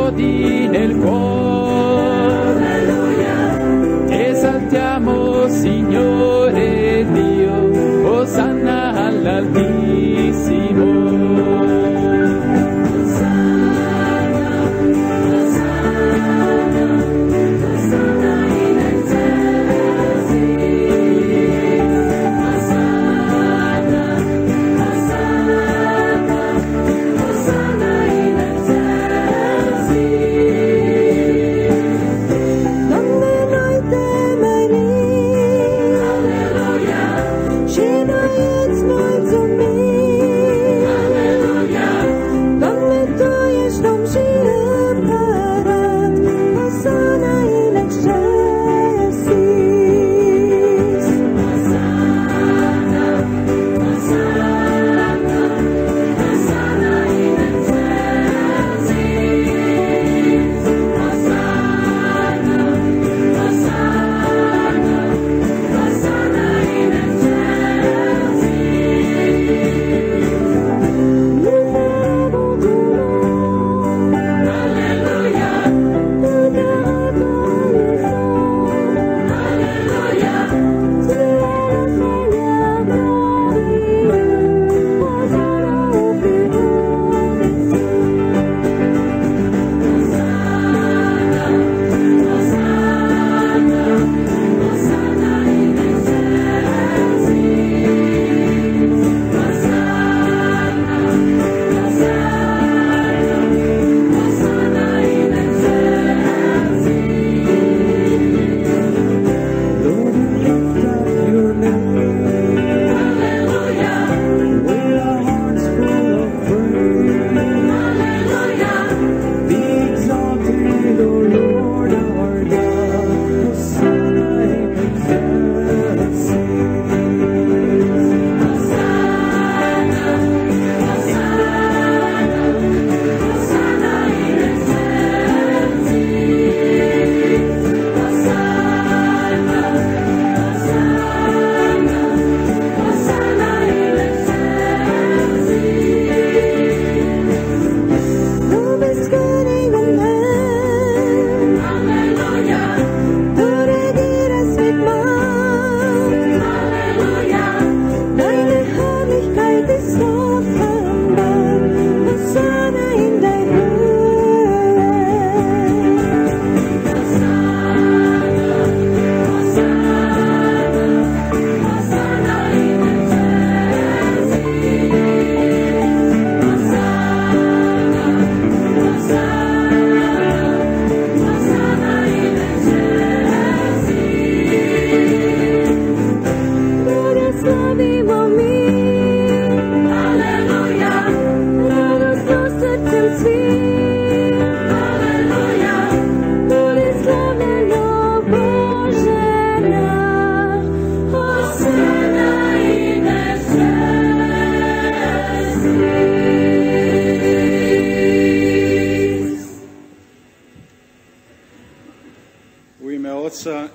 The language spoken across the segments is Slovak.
lodi nel cuore. Esaltiamo Signore Dio, Osanna all'Altissimo.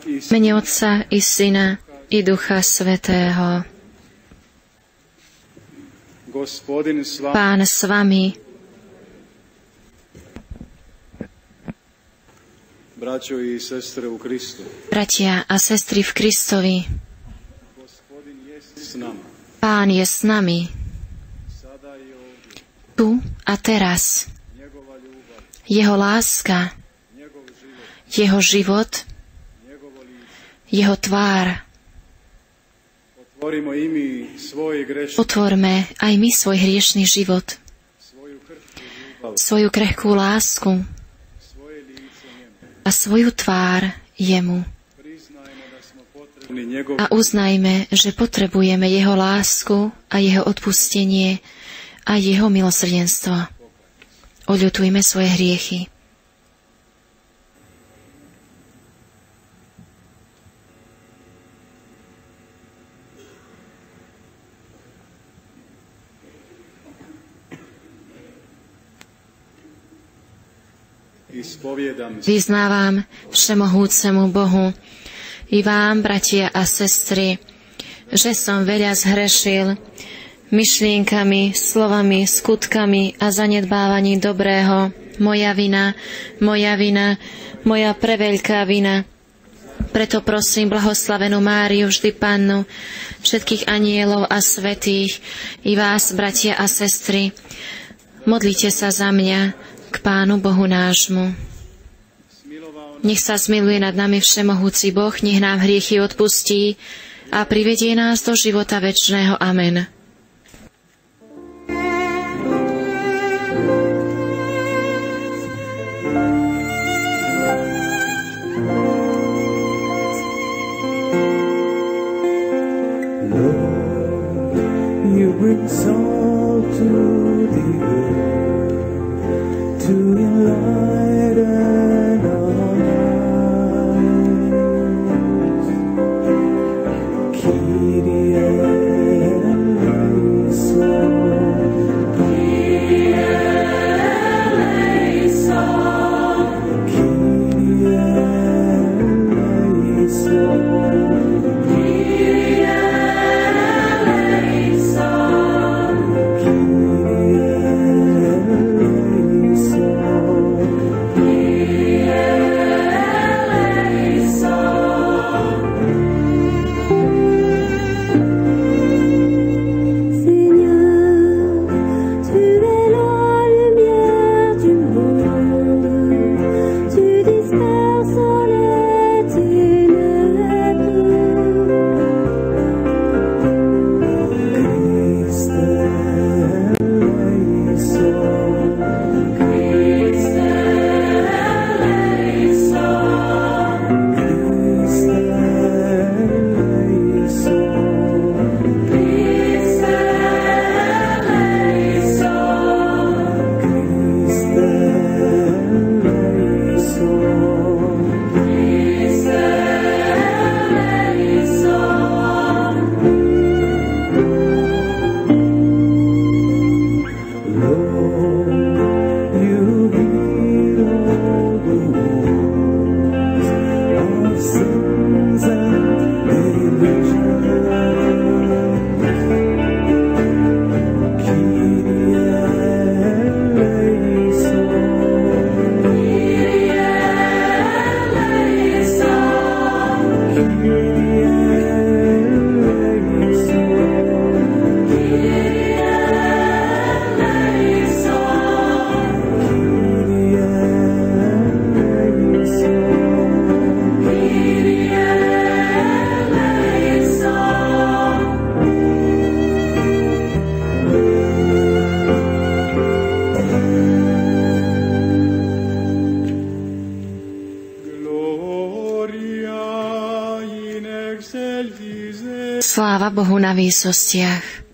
V mene Otca i Syna i Ducha Svätého. Pán s vami. Bratia a sestry v Kristovi. Pán je s nami. Tu a teraz. Jeho láska, jeho život, jeho tvár. Otvorme aj my svoj hriešný život, svoju krehkú lásku a svoju tvár jemu. A uznajme, že potrebujeme jeho lásku a jeho odpustenie a jeho milosrdenstvo. Odľutujme svoje hriechy. Vyznávam všemohúcemu Bohu i vám, bratia a sestry, že som veľa zhrešil myšlienkami, slovami, skutkami a zanedbávaním dobrého moja vina, moja preveľká vina. Preto prosím blahoslavenú Máriu, vždy Pannu, všetkých anielov a svätých, i vás, bratia a sestry, modlite sa za mňa k Pánu Bohu nášmu. Nech sa zmiluje nad nami všemohúci Boh, nech nám hriechy odpustí a privedie nás do života večného. Amen. Bring salt to the earth, to enlighten our lives. Kyrie eleison, Kyrie eleison, Kyrie eleison. Sláva Bohu na výsostiach.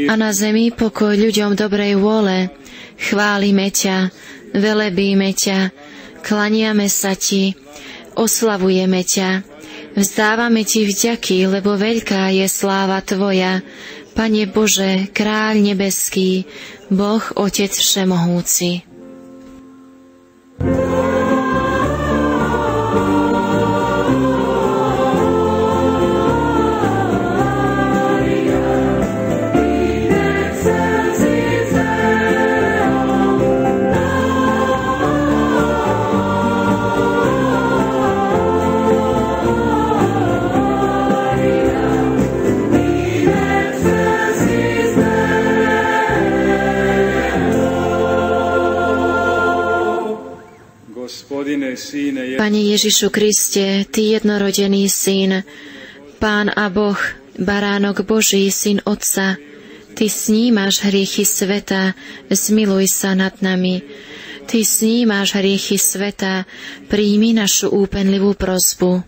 A na zemi pokoj ľuďom dobrej vôle. Chválime ťa, velebíme ťa, klaniame sa ti, oslavujeme ťa. Vzdávame ti vďaky, lebo veľká je sláva tvoja, Pane Bože, Kráľ nebeský, Boh Otec všemohúci. Pane Ježišu Kriste, Ty jednorodený Syn, Pán a Boh, Baránok Boží, Syn Otca, Ty snímaš hriechy sveta, zmiluj sa nad nami. Ty snímaš hriechy sveta, príjmi našu úpenlivú prosbu.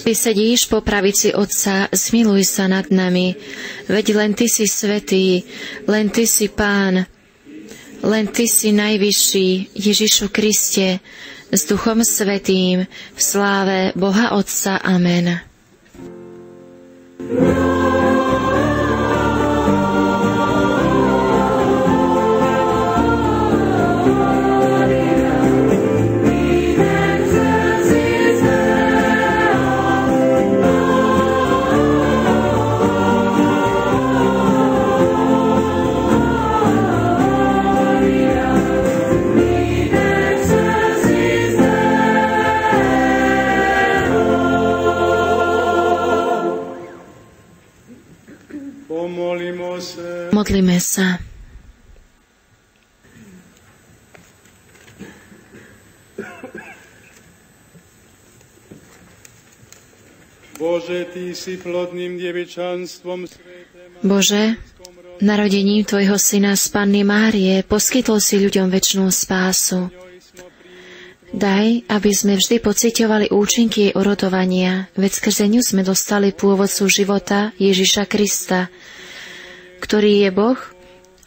Ty sedíš po pravici Otca, zmiluj sa nad nami, veď len Ty si svätý, len Ty si Pán, len Ty si najvyšší, Ježišu Kriste, s Duchom Svätým, v sláve Boha Otca. Amen. Modlíme sa. Bože, Ty si plodným devičanstvom Bože, narodením Tvojho Syna z Panny Márie poskytol si ľuďom večnú spásu. Daj, aby sme vždy pociťovali účinky jej orodovania, veď skrze ňu sme dostali pôvodcu života Ježiša Krista, ktorý je Boh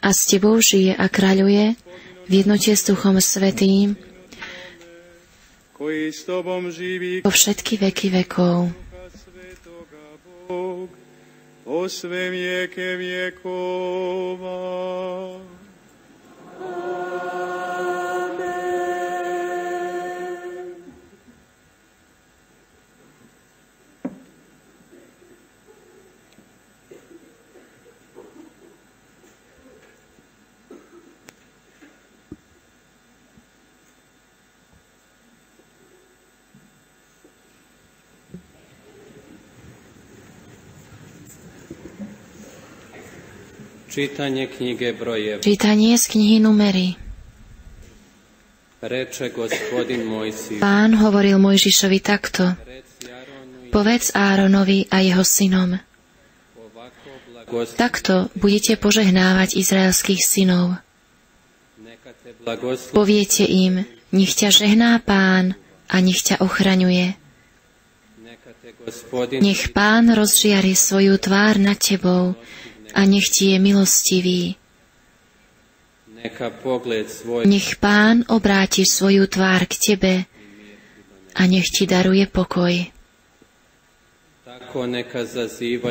a s Tebou žije a kráľuje v jednote s Duchom Svätým po všetky veky vekov. Po sve vieke viekova. Čítanie z knihy Númery. Pán hovoril Mojžišovi takto: Povedz Áronovi a jeho synom: Takto budete požehnávať izraelských synov. Poviete im: Nech ťa žehná Pán a nech ťa ochraňuje. Nech Pán rozžiari svoju tvár nad tebou a nech ti je milostivý. Nech Pán obráti svoju tvár k tebe a nech ti daruje pokoj.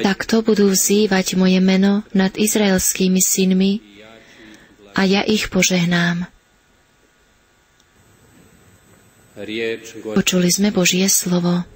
Takto budú vzývať moje meno nad izraelskými synmi a ja ich požehnám. Počuli sme Božie slovo.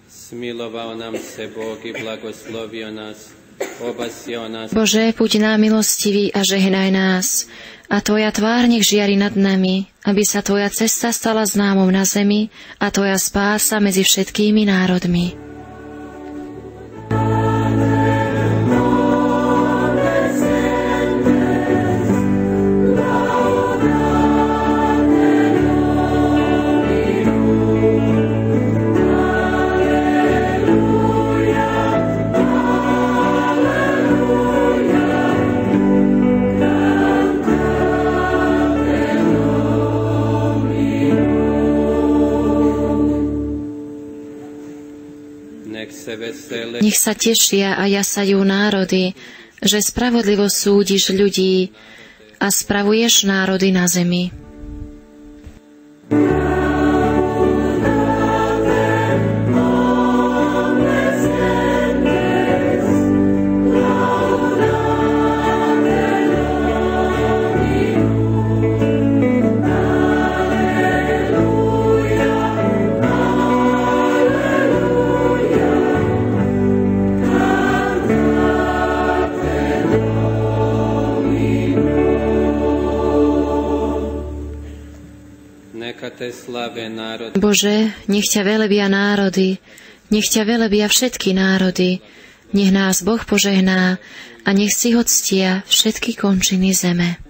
smiloval nám se Bóg i blagoslovio nás, obasio nás. Bože, buď nám milostivý a žehnaj nás. A Tvoja tvár nech žiari nad nami, aby sa Tvoja cesta stala známou na zemi a Tvoja spása medzi všetkými národmi. Nech sa tešia a jasajú národy, že spravodlivo súdiš ľudí a spravuješ národy na zemi. Bože, nech ťa velebia národy, nech ťa velebia všetky národy, nech nás Boh požehná a nech si ho ctia všetky končiny zeme.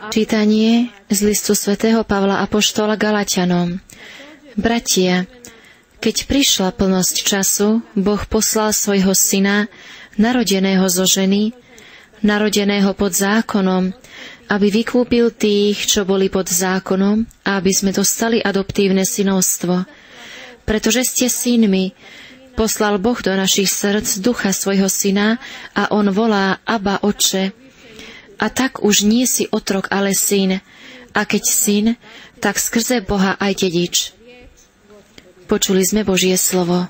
Čítanie z listu svätého Pavla apoštola Galatianom. Bratia, keď prišla plnosť času, Boh poslal svojho syna, narodeného zo ženy, narodeného pod zákonom, aby vykúpil tých, čo boli pod zákonom, a aby sme dostali adoptívne synovstvo. Pretože ste synmi, poslal Boh do našich srdc ducha svojho syna a on volá Abba, Otče. A tak už nie si otrok, ale syn. A keď syn, tak skrze Boha aj dedič. Počuli sme Božie slovo.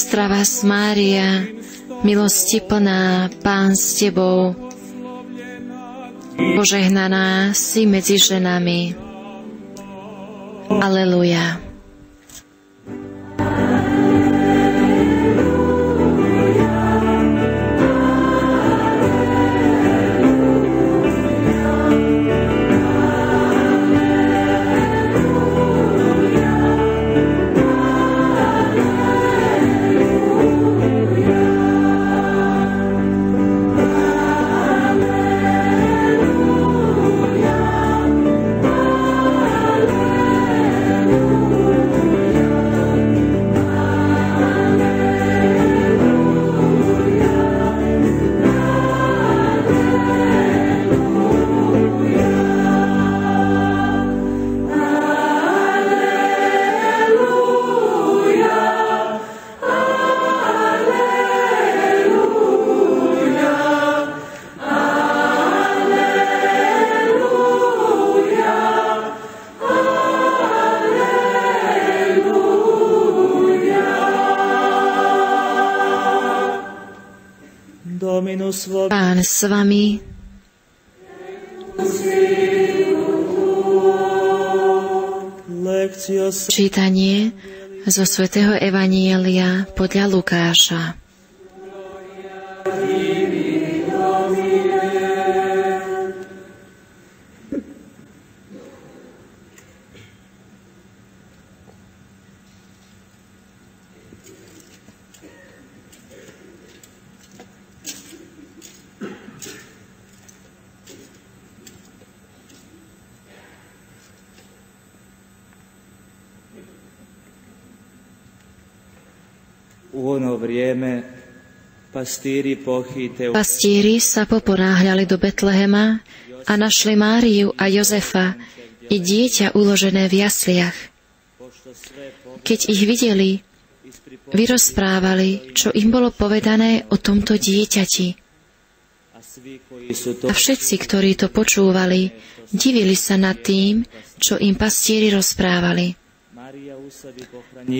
Zdravá Mária, milosti plná, Pán s Tebou, požehnaná si medzi ženami. Aleluja. Pán s vami. Čítanie zo svätého Evanjelia podľa Lukáša. Pastieri sa poponáhľali do Betlehema a našli Máriu a Jozefa i dieťa uložené v jasliach. Keď ich videli, vyrozprávali, čo im bolo povedané o tomto dieťati. A všetci, ktorí to počúvali, divili sa nad tým, čo im pastieri rozprávali.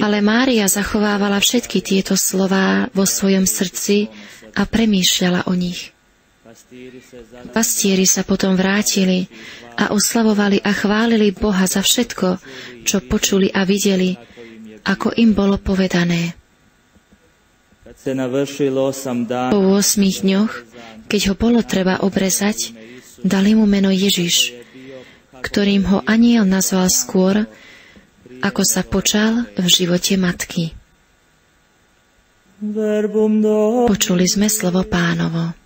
Ale Mária zachovávala všetky tieto slová vo svojom srdci a premýšľala o nich. Pastieri sa potom vrátili a oslavovali a chválili Boha za všetko, čo počuli a videli, ako im bolo povedané. Po 8 dňoch, keď ho bolo treba obrezať, dali mu meno Ježiš, ktorým ho anjel nazval skôr, ako sa počal v živote matky. Počuli sme slovo Pánovo.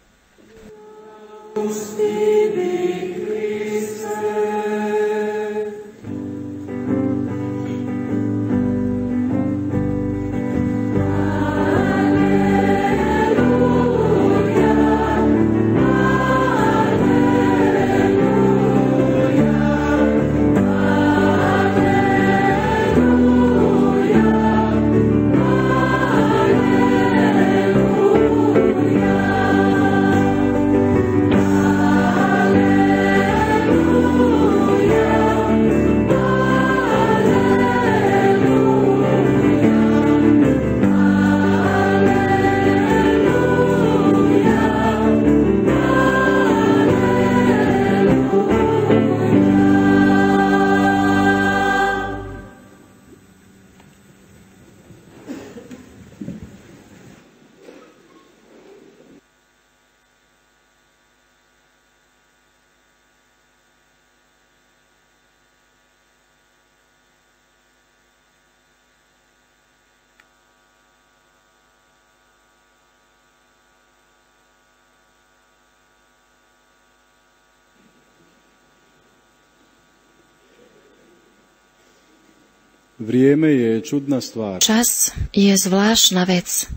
Čas je zvláštna vec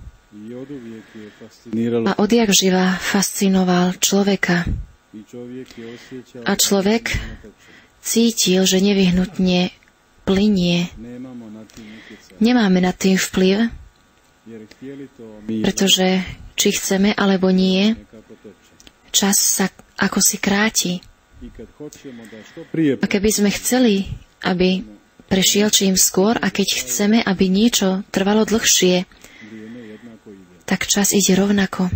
a odjak živa fascinoval človeka. A človek cítil, že nevyhnutne plynie. Nemáme nad tým vplyv, pretože či chceme alebo nie, čas sa ako si kráti. A keby sme chceli, aby prešiel čím skôr a keď chceme, aby niečo trvalo dlhšie, tak čas ide rovnako.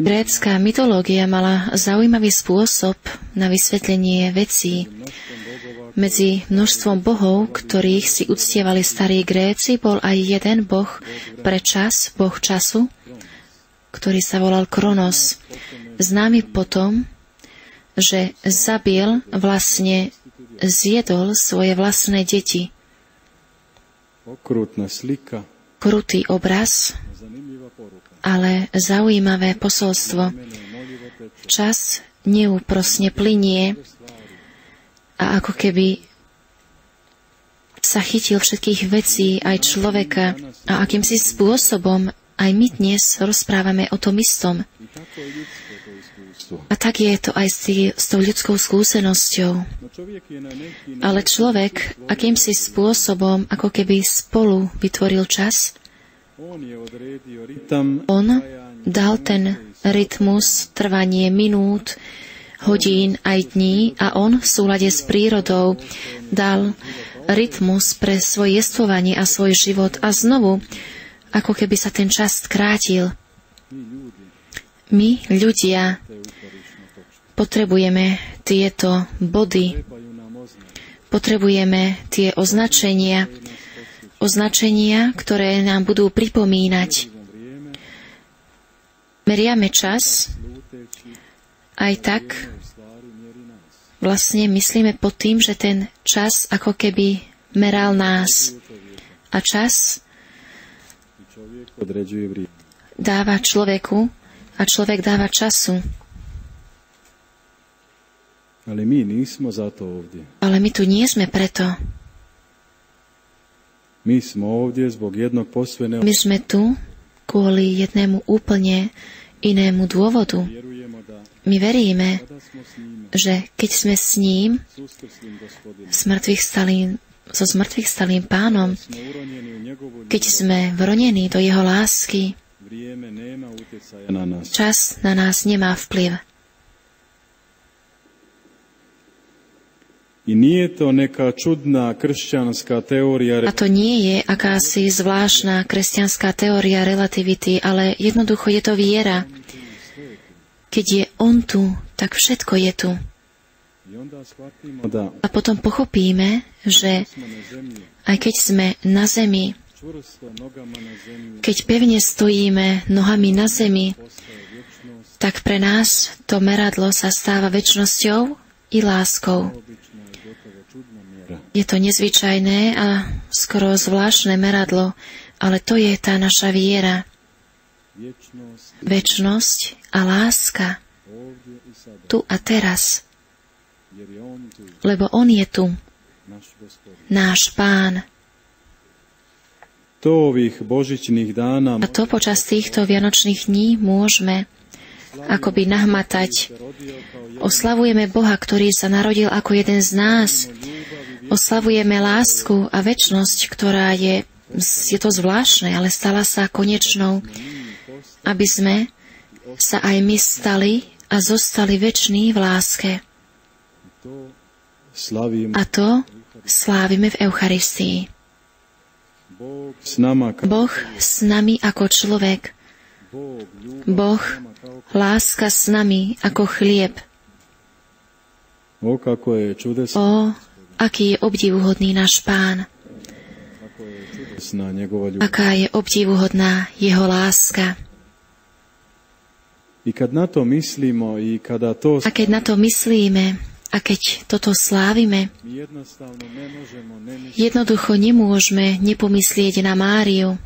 Grécka mytológia mala zaujímavý spôsob na vysvetlenie vecí. Medzi množstvom bohov, ktorých si uctievali starí Gréci, bol aj jeden boh pre čas, boh času, ktorý sa volal Kronos. Známy potom, že zabil, vlastne zjedol svoje vlastné deti. Krutý obraz, ale zaujímavé posolstvo. Čas neúprosne plynie a ako keby sa chytil všetkých vecí, aj človeka, a akýmsi spôsobom aj my dnes rozprávame o tom istom. A tak je to aj s tou ľudskou skúsenosťou. Ale človek akýmsi spôsobom, ako keby spolu vytvoril čas, on dal ten rytmus, trvanie minút, hodín aj dní a on v súlade s prírodou dal rytmus pre svoje jestvovanie a svoj život a znovu, ako keby sa ten čas skrátil. My, ľudia, potrebujeme tieto body, potrebujeme tie označenia, ktoré nám budú pripomínať. Meriame čas, aj tak vlastne myslíme pod tým, že ten čas ako keby meral nás. A čas dáva človeku a človek dáva času. Ale my nismo za to ovdje. Ale my tu nie sme preto. My smo ovdje zbog jednog posve My sme tu kvôli jednému úplne inému dôvodu. My veríme, že keď sme s ním, so zmrtvých stalým Pánom, keď sme vronení do jeho lásky, čas na nás nemá vplyv. I nije to neka čudná kresťanská teória. A to nie je akási zvláštna kresťanská teória relativity, ale jednoducho je to viera. Keď je on tu, tak všetko je tu. A potom pochopíme, že aj keď sme na zemi, keď pevne stojíme nohami na zemi, tak pre nás to meradlo sa stáva večnosťou i láskou. Je to nezvyčajné a skoro zvláštne meradlo, ale to je tá naša viera. Večnosť a láska. Tu a teraz. Lebo on je tu. Náš Pán. A to počas týchto vianočných dní môžeme akoby nahmatať. Oslavujeme Boha, ktorý sa narodil ako jeden z nás. Oslavujeme lásku a večnosť, ktorá je to zvláštne, ale stala sa konečnou, aby sme sa aj my stali a zostali veční v láske. A to slávime v Eucharistii. Boh s nami ako človek. Boh, láska s nami ako chlieb. O, aký je obdivuhodný náš Pán. Aká je obdivuhodná jeho láska. A keď na to myslíme a keď toto slávime, jednoducho nemôžeme nepomyslieť na Máriu.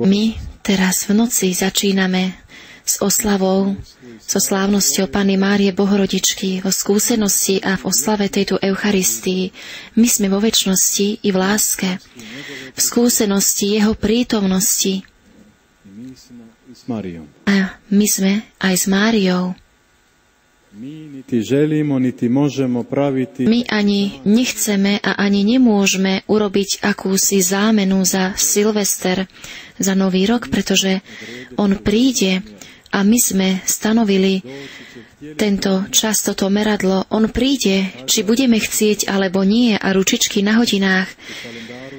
My teraz v noci začíname s oslavou, so slávnosťou Panny Márie Bohorodičky, vo skúsenosti a v oslave tejto Eucharistii. My sme vo večnosti i v láske, v skúsenosti jeho prítomnosti. A my sme aj s Máriou. My ani nechceme a ani nemôžeme urobiť akúsi zámenu za Silvester, za Nový rok, pretože on príde a my sme stanovili tento čas, toto meradlo. On príde, či budeme chcieť alebo nie, a ručičky na hodinách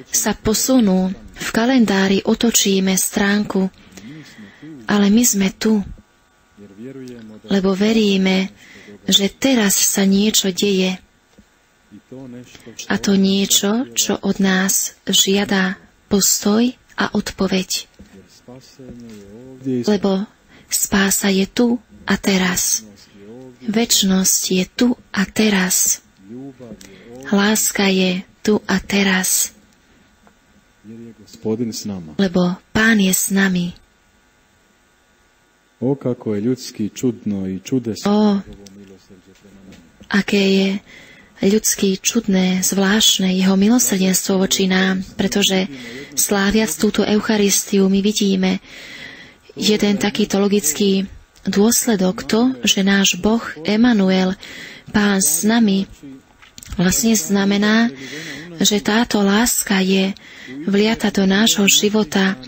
sa posunú. V kalendári otočíme stránku, ale my sme tu, lebo veríme, že teraz sa niečo deje. A to niečo, čo od nás žiada postoj a odpoveď. Lebo spása je tu a teraz. Večnosť je tu a teraz. Láska je tu a teraz. Lebo Pán je s nami. O, kako je ľudský čudno i čudesno. O, aké je ľudský čudné, zvláštne jeho milosrdenstvo voči nám, pretože sláviac túto Eucharistiu my vidíme jeden takýto logický dôsledok, to, že náš Boh Emanuel, Pán s nami, vlastne znamená, že táto láska je vliata do nášho života,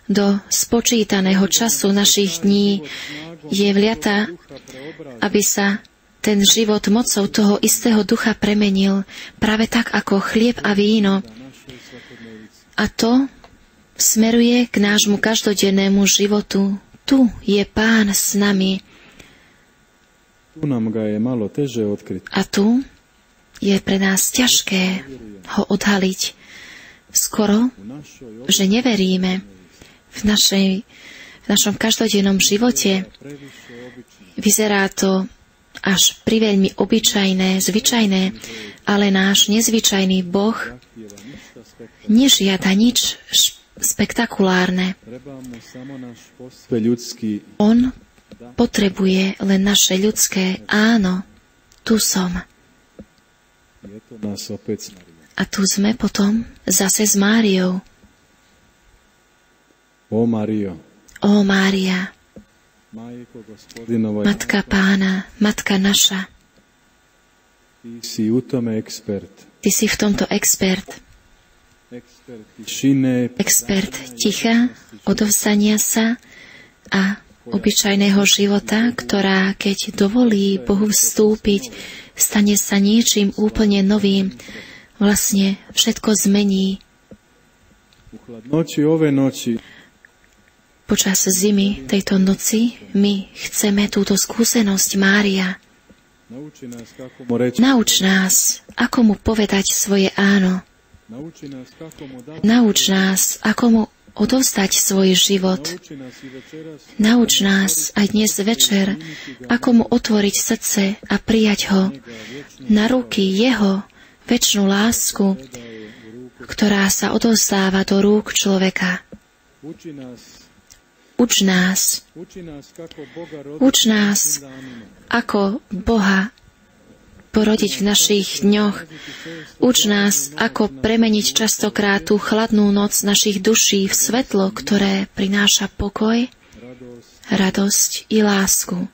do spočítaného času našich dní, je vliata, aby sa ten život mocou toho istého ducha premenil, práve tak ako chlieb a víno A to smeruje k nášmu každodennému životu. Tu je Pán s nami. Tu nám ga je malo teže odkryť. A tu je pre nás ťažké ho odhaliť. Skoro, že neveríme v našom každodennom živote. Vyzerá to až priveľmi obyčajné, zvyčajné, ale náš nezvyčajný Boh nežiada nič spektakulárne. On potrebuje len naše ľudské áno, tu som. A tu sme potom zase s Máriou. O Mário, Ó Mária, Matka Pána, Matka naša, ty si u tome expert. Ty si v tomto expert. Expert ticha, odovzdania sa a obyčajného života, ktorá, keď dovolí Bohu vstúpiť, stane sa niečím úplne novým. Vlastne všetko zmení. Počas zimy tejto noci my chceme túto skúsenosť, Mária. Nauč nás, ako mu povedať svoje áno. Nauč nás, ako mu odovzdať svoj život. Nauč nás aj dnes večer, ako mu otvoriť srdce a prijať ho na ruky jeho večnú lásku, ktorá sa odovzdáva do rúk človeka. Uč nás, ako Boha porodiť v našich dňoch. Uč nás, ako premeniť častokrát tú chladnú noc našich duší v svetlo, ktoré prináša pokoj, radosť i lásku.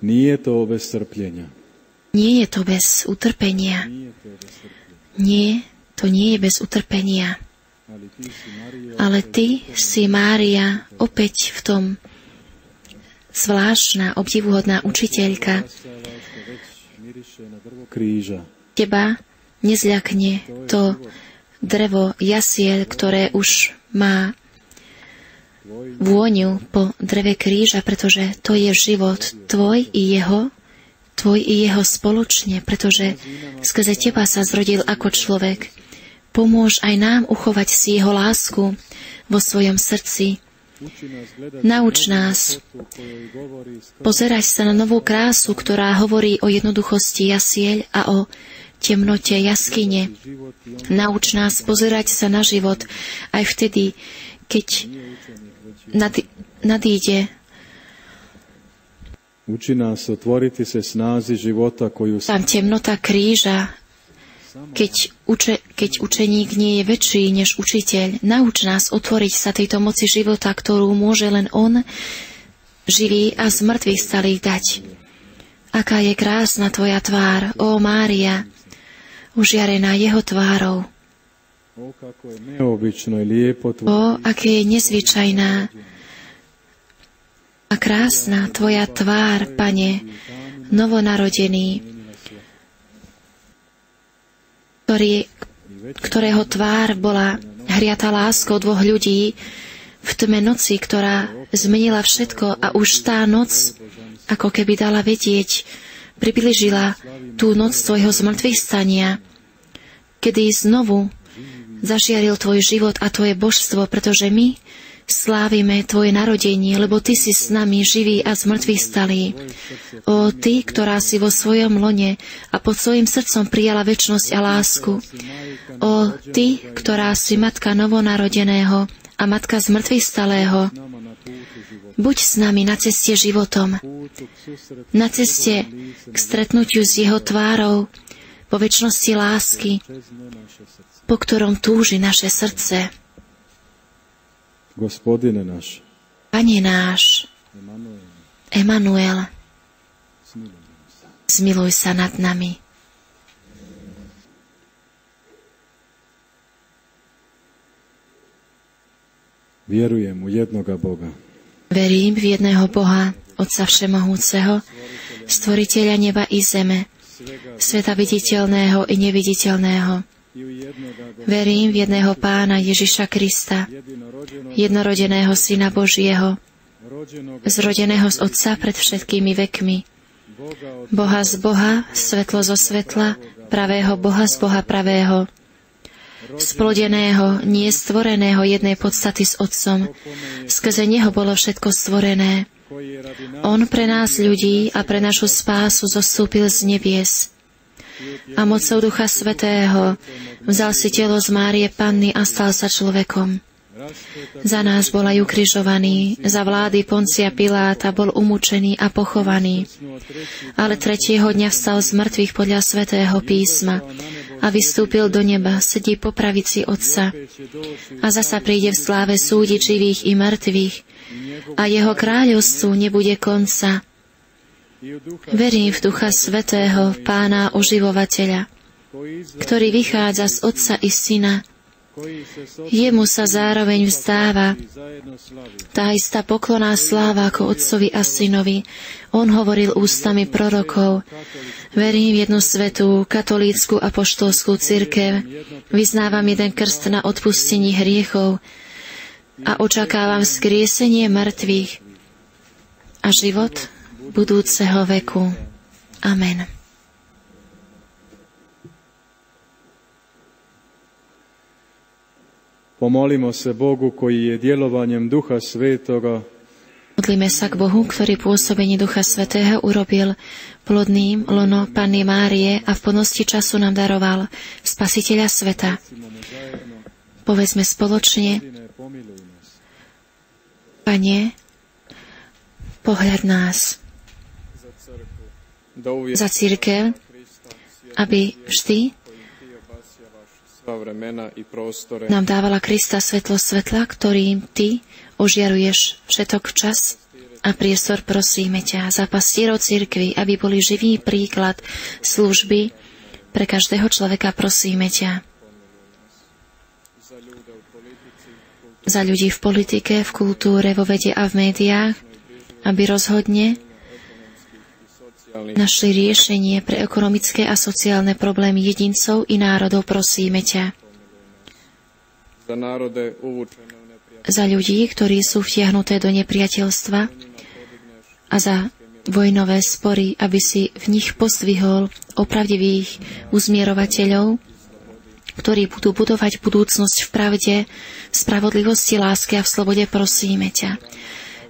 Nie je to bez trpenia. Nie je to bez utrpenia. Nie, to nie je bez utrpenia. Ale ty si, Mária, opäť v tom zvláštna, obdivuhodná učiteľka. Teba nezľakne to drevo jasiel, ktoré už má vôňu po dreve kríža, pretože to je život tvoj i jeho spoločne, pretože skrze teba sa zrodil ako človek. Pomôž aj nám uchovať si jeho lásku vo svojom srdci. Nauč nás pozerať sa na novú krásu, ktorá hovorí o jednoduchosti jasiel a o temnote jaskyne. Nauč nás pozerať sa na život aj vtedy, keď nadíde. Uči nás otvoriti se snázi života koju tam temnota kríža, keď učeník nie je väčší než učiteľ. Nauč nás otvoriť sa tejto moci života, ktorú môže len on, živý a z mŕtvych stalých, dať. Aká je krásna tvoja tvár, ó Mária, užiarená jeho tvárou. Ó, aké je nezvyčajná a krásna tvoja tvár, Pane, novonarodený, ktorého tvár bola hriatá láskou dvoch ľudí v tme noci, ktorá zmenila všetko a už tá noc, ako keby dala vedieť, priblížila tú noc tvojho zmŕtvychvstania, kedy znovu zažiaril tvoj život a tvoje božstvo, pretože my slávime tvoje narodenie, lebo ty si s nami živý a zmŕtvychvstalý. O ty, ktorá si vo svojom lone a pod svojim srdcom prijala večnosť a lásku. O ty, ktorá si matka novonarodeného a matka zmŕtvychvstalého. Buď s nami na ceste životom, na ceste k stretnutiu s jeho tvárou, po večnosti lásky, po ktorom túži naše srdce. Gospodine náš, Pane náš, Emanuel, zmiluj sa nad nami. Vierujem u jednoga Boga. Verím v jedného Boha, Otca Všemohúceho, Stvoriteľa neba i zeme, sveta viditeľného i neviditeľného, Verím v jedného Pána Ježiša Krista, jednorodeného Syna Božieho, zrodeného z Otca pred všetkými vekmi, Boha z Boha, svetlo zo svetla, pravého Boha z Boha pravého, splodeného, nie stvoreného jednej podstaty s Otcom. Skrze Neho bolo všetko stvorené. On pre nás ľudí a pre našu spásu zostúpil z nebies. A mocou Ducha Svätého vzal si telo z Márie Panny a stal sa človekom. Za nás bol aj ukrižovaný, za vlády Poncia Piláta bol umúčený a pochovaný. Ale tretieho dňa vstal z mŕtvych podľa Svätého písma a vystúpil do neba, sedí po pravici Otca a zasa príde v sláve súdiť živých i mŕtvych a jeho kráľovstvu nebude konca. Verím v Ducha Svätého, Pána oživovateľa, ktorý vychádza z Otca i Syna. Jemu sa zároveň vzdáva tá istá poklonná sláva ako Otcovi a Synovi. On hovoril ústami prorokov. Verím v jednu svätú, katolícku apoštolskú cirkev. Vyznávam jeden krst na odpustení hriechov a očakávam vzkriesenie mŕtvych a život budúceho veku. Amen. Pomolimo se Bogu koji je djelovanjem Duha Svetoga Modlíme sa k Bohu, ktorý pôsobení Ducha Svätého urobil plodným lono Panny Márie a v plnosti času nám daroval Spasiteľa sveta. Povedzme spoločne: Pane, pohľad nás za cirkev, aby vždy nám dávala Krista svetlo svetla, ktorým Ty ožiaruješ všetok čas a priestor. Prosíme ťa za pastierov cirkvi, aby boli živý príklad služby pre každého človeka. Prosíme ťa za ľudí v politike, v kultúre, vo vede a v médiách, aby rozhodne našli riešenie pre ekonomické a sociálne problémy jedincov i národov. Prosíme ťa za ľudí, ktorí sú vtiahnuté do nepriateľstva a za vojnové spory, aby si v nich pozdvihol opravdivých uzmierovateľov, ktorí budú budovať budúcnosť v pravde, spravodlivosti, láske a v slobode. Prosíme ťa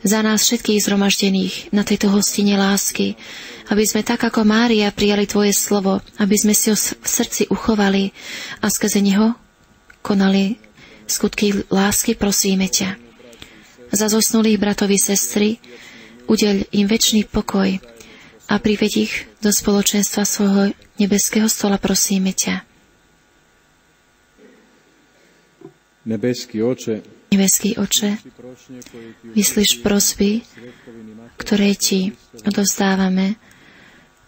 za nás všetkých zhromaždených na tejto hostine lásky, aby sme tak ako Mária prijali Tvoje slovo, aby sme si ho v srdci uchovali a skrze neho konali skutky lásky. Prosíme ťa za zosnulých bratov i sestry, udeľ im večný pokoj a priveď ich do spoločenstva svojho nebeského stola. Prosíme ťa. Nebeský Oče, vyslíš prosby, ktoré Ti odovzdávame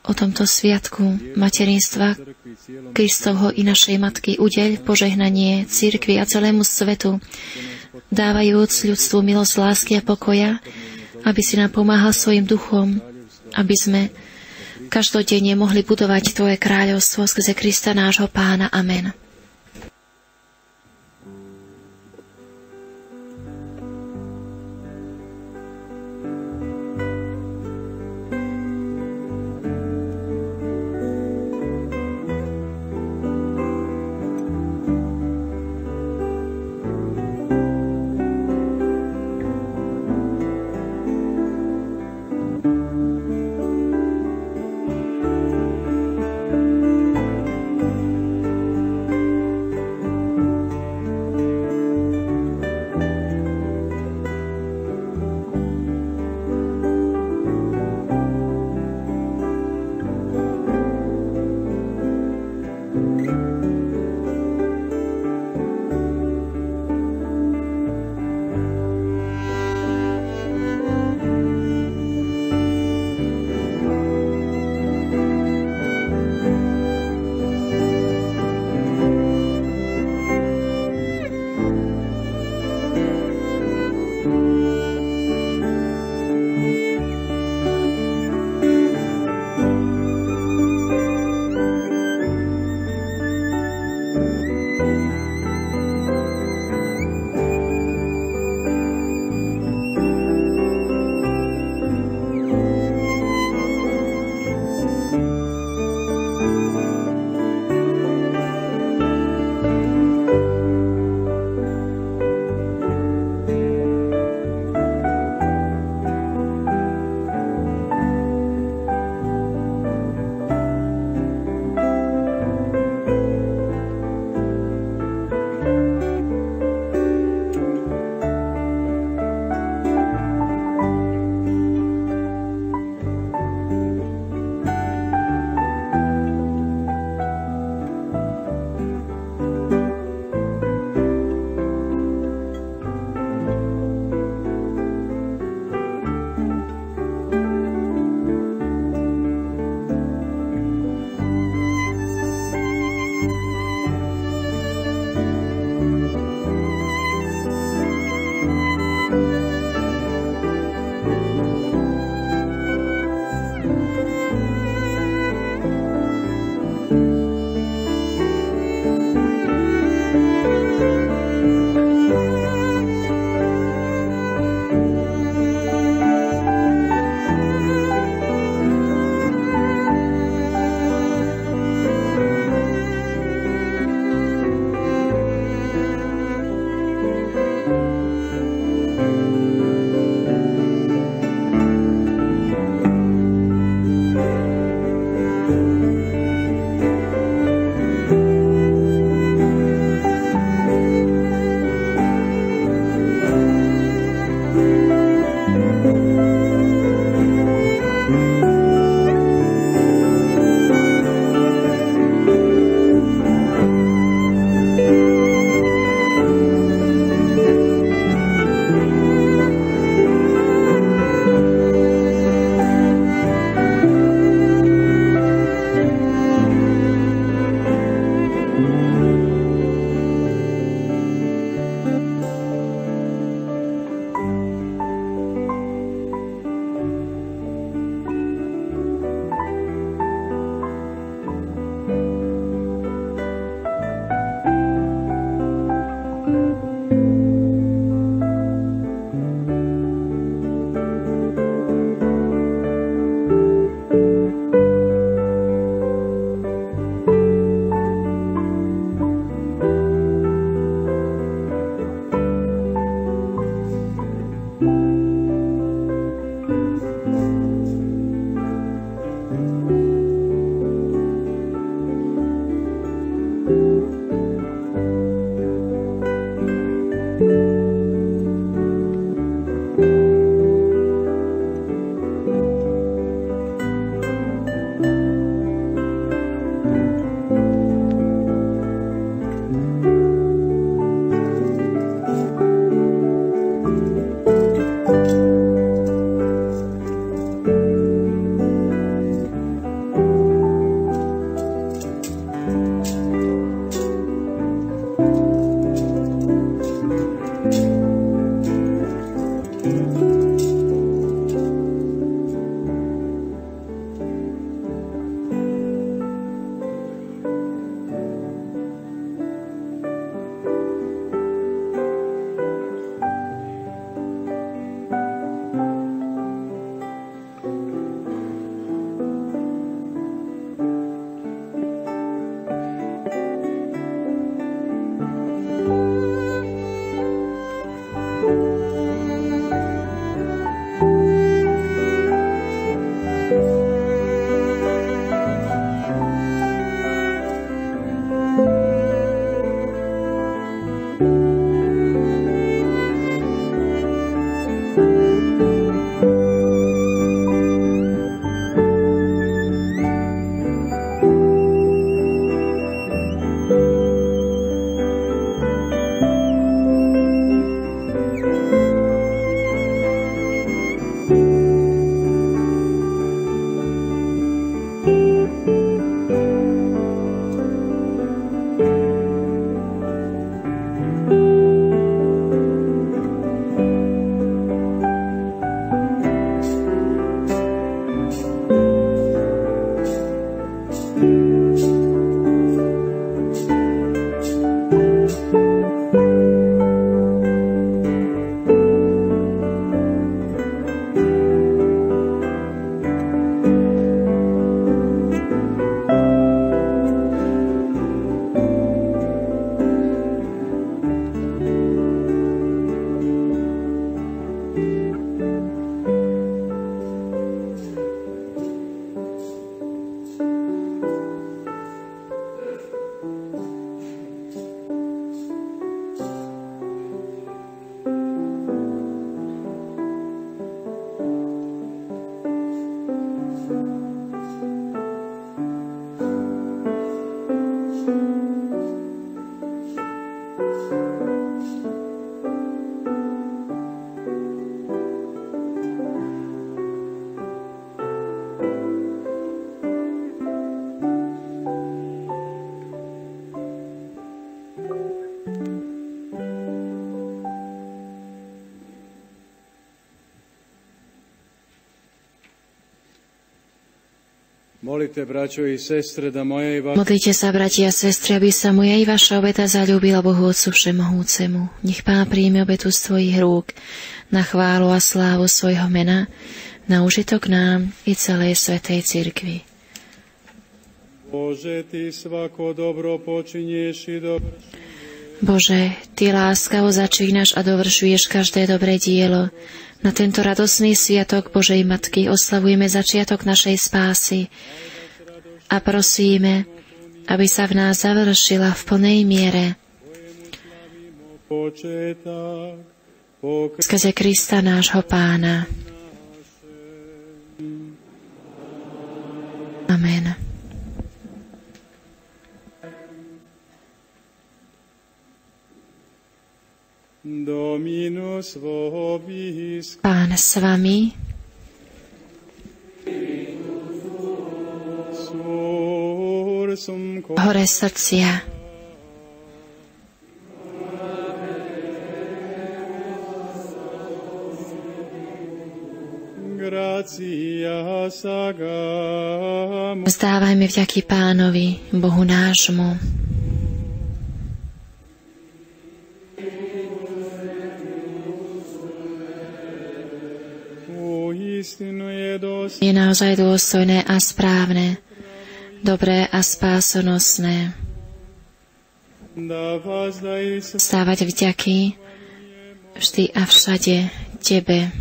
o tomto sviatku materinstva Kristovho i našej Matky. Udeľ požehnanie cirkvi a celému svetu, dávajúc ľudstvu milosť, lásky a pokoja, aby si nám pomáhal svojim duchom, aby sme každodenne mohli budovať Tvoje kráľovstvo skrze Krista nášho Pána. Amen. Modlite sa, bratia a sestry, aby sa moja i vaša obeta zaľúbila Bohu Otcu Všemohúcemu. Nech Pán príjme obetu z tvojich rúk na chválu a slávu svojho mena, na užitok nám i celej svätej cirkvi. Bože, Ty svako dobro počinieš i dovršuješ. Bože, Ty láskavo začínaš a dovršuješ každé dobré dielo. Na tento radosný sviatok Božej Matky oslavujeme začiatok našej spásy a prosíme, aby sa v nás završila v plnej miere skrze Krista nášho Pána. Amen. Pán s vami. Hore srdcia. Vzdávajme vďaky Pánovi, Bohu nášmu. Je naozaj dôstojné a správne, dobré a spásonosné vzdávať vďaky vždy a všade Tebe.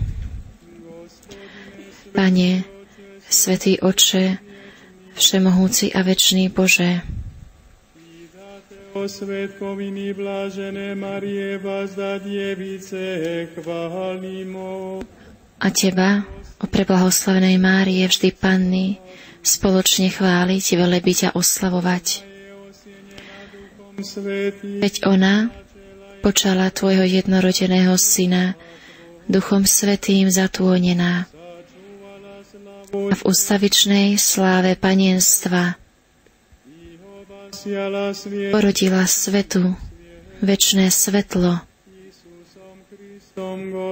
Pane, Svätý Otče, Všemohúci a večný Bože, o svetkoviny blážené Marie, vazda dievice, chválimo. A Teba, o preblahoslavenej Márie, vždy Panny, spoločne chváliť, velebiť a oslavovať. Veď ona počala Tvojho jednorodeného Syna, Duchom Svätým zatônená a v ustavičnej sláve panenstva porodila svetu, večné svetlo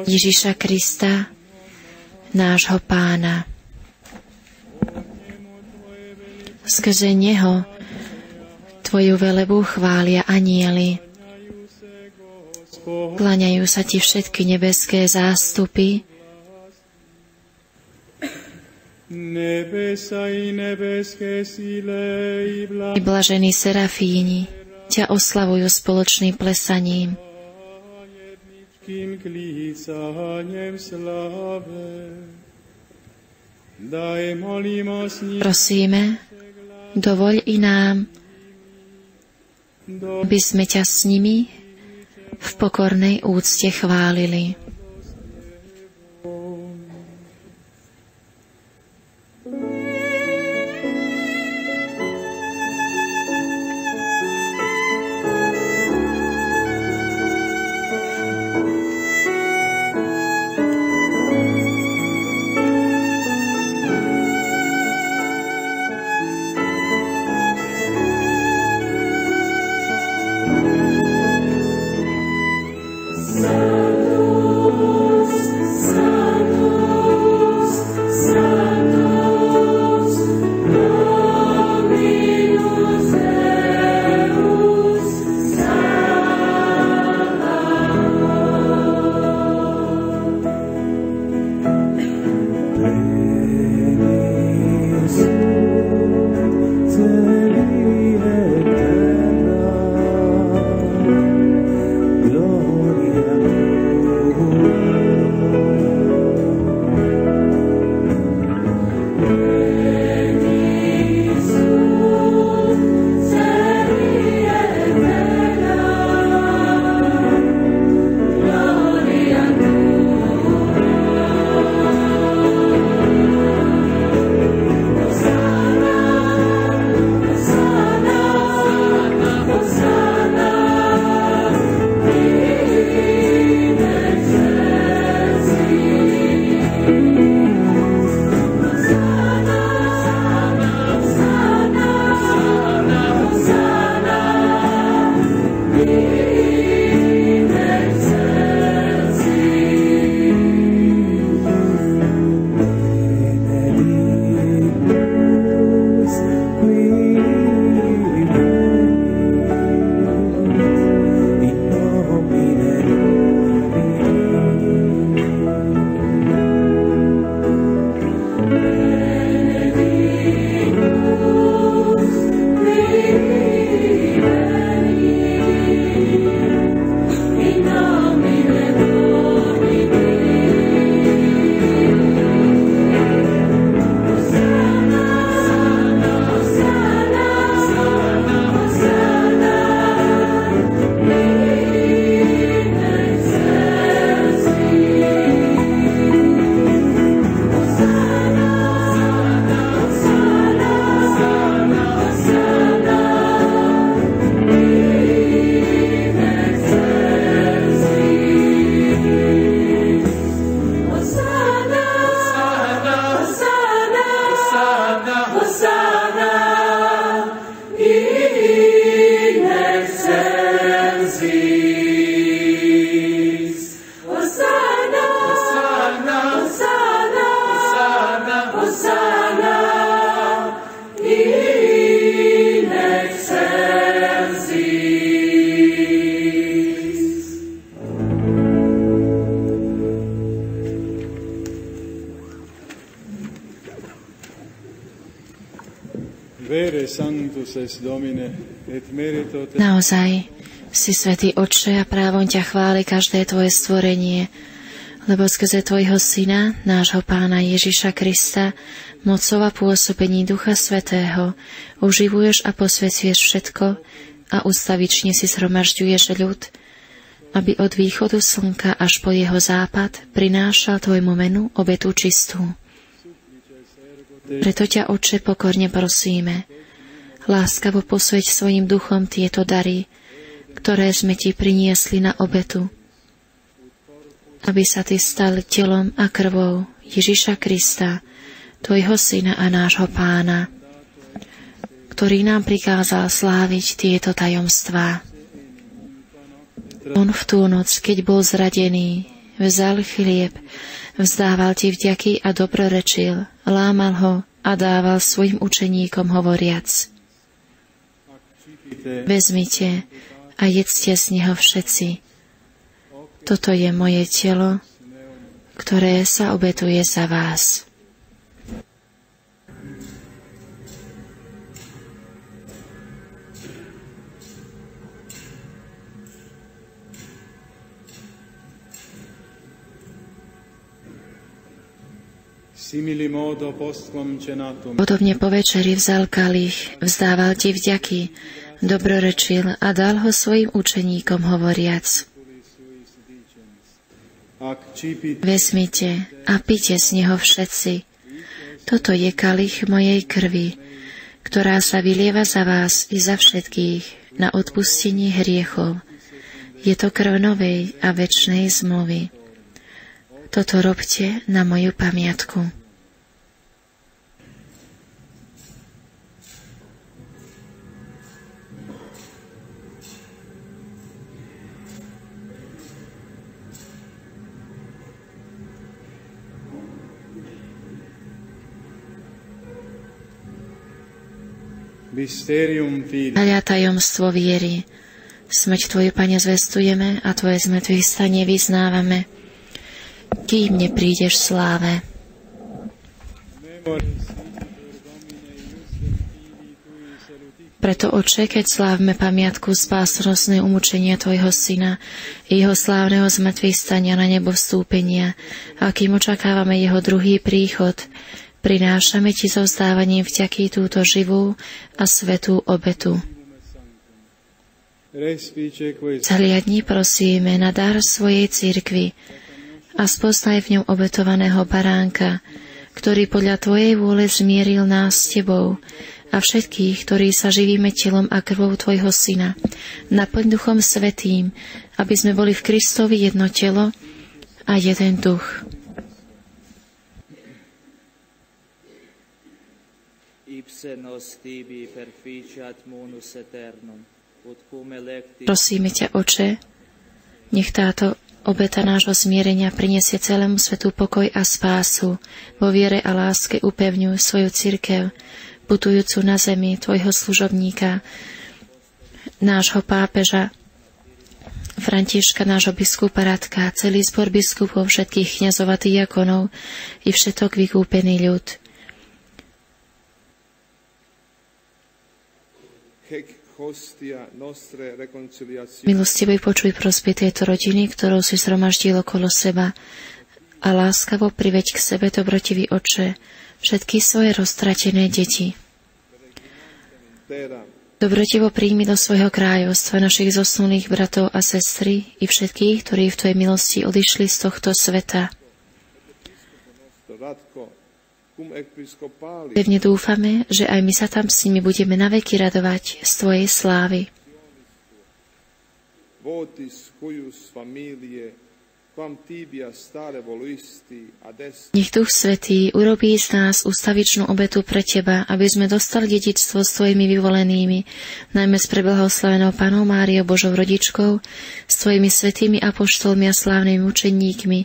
Ježiša Krista, nášho Pána. Skrze Neho Tvoju velebu chvália anjeli. Kláňajú sa Ti všetky nebeské zástupy i blažení serafíni ťa oslavujú spoločným plesaním. Prosíme, dovoľ i nám, aby sme ťa s nimi v pokornej úcte chválili. Santo Naozaj si svätý Otče a právom ťa chváli každé tvoje stvorenie, lebo skrze tvojho Syna, nášho Pána Ježiša Krista, mocou a pôsobení Ducha Svätého uživuješ a posvecuješ všetko a ustavične si zhromažďuješ ľud, aby od východu slnka až po jeho západ prinášal tvojmu menu obetu čistú. Preto ťa, Otče, pokorne prosíme, láskavo posväť svojim duchom tieto dary, ktoré sme ti priniesli na obetu, aby sa ty stal telom a krvou Ježiša Krista, tvojho Syna a nášho Pána, ktorý nám prikázal sláviť tieto tajomstvá. On v tú noc, keď bol zradený, vzal chlieb, vzdával ti vďaky a dobrorečil, lámal ho a dával svojim učeníkom hovoriac: Vezmite a jedzte z neho všetci. Toto je moje telo, ktoré sa obetuje za vás. Podobne po večeri vzal kalich, vzdával ti vďaky, dobrorečil a dal ho svojim učeníkom hovoriac: Vezmite a pite z neho všetci. Toto je kalich mojej krvi, ktorá sa vylieva za vás i za všetkých na odpustenie hriechov. Je to krv novej a večnej zmluvy. Toto robte na moju pamiatku. Aľa tajomstvo viery. Smrť tvoju, Pane, zvestujeme a tvoje zmrtvých stanie vyznávame, kým neprídeš v sláve. Preto, Otče, keď slávme pamiatku spásnostného umučenia tvojho Syna i jeho slávneho zmrtvých stania na nebo vstúpenia, a kým očakávame jeho druhý príchod, prinášame ti so vzdávaním vďaky túto živú a svätú obetu. Zahliadni, prosíme, na dar svojej cirkvi a spoznaj v ňom obetovaného baránka, ktorý podľa tvojej vôle zmieril nás s tebou a všetkých, ktorí sa živíme telom a krvou tvojho Syna. Naplň Duchom Svätým, aby sme boli v Kristovi jedno telo a jeden duch. Prosíme ťa, Oče, nech táto obeta nášho zmierenia prinesie celému svetu pokoj a spásu. Vo viere a láske upevňuj svoju cirkev, putujúcu na zemi, tvojho služobníka, nášho pápeža Františka, nášho biskupa Radka, celý zbor biskupov, všetkých kňazov a diakonov i všetok vykúpený ľud. Milostivo počuj prosby tejto rodiny, ktorou si zhromaždil okolo seba, a láskavo priveď k sebe, dobrotivý Otče, všetky svoje roztratené deti. Dobrotivo príjmi do svojho kráľovstva našich zosnulých bratov a sestry i všetkých, ktorí v tvojej milosti odišli z tohto sveta. Pevne dúfame, že aj my sa tam s nimi budeme naveky radovať z tvojej slávy. Nech Duch Svätý urobí z nás ustavičnú obetu pre teba, aby sme dostali dedičstvo s tvojimi vyvolenými, najmä s preblahoslavenou Pannou Máriou, Božou rodičkou, s tvojimi svätými apoštolmi a slávnymi učeníkmi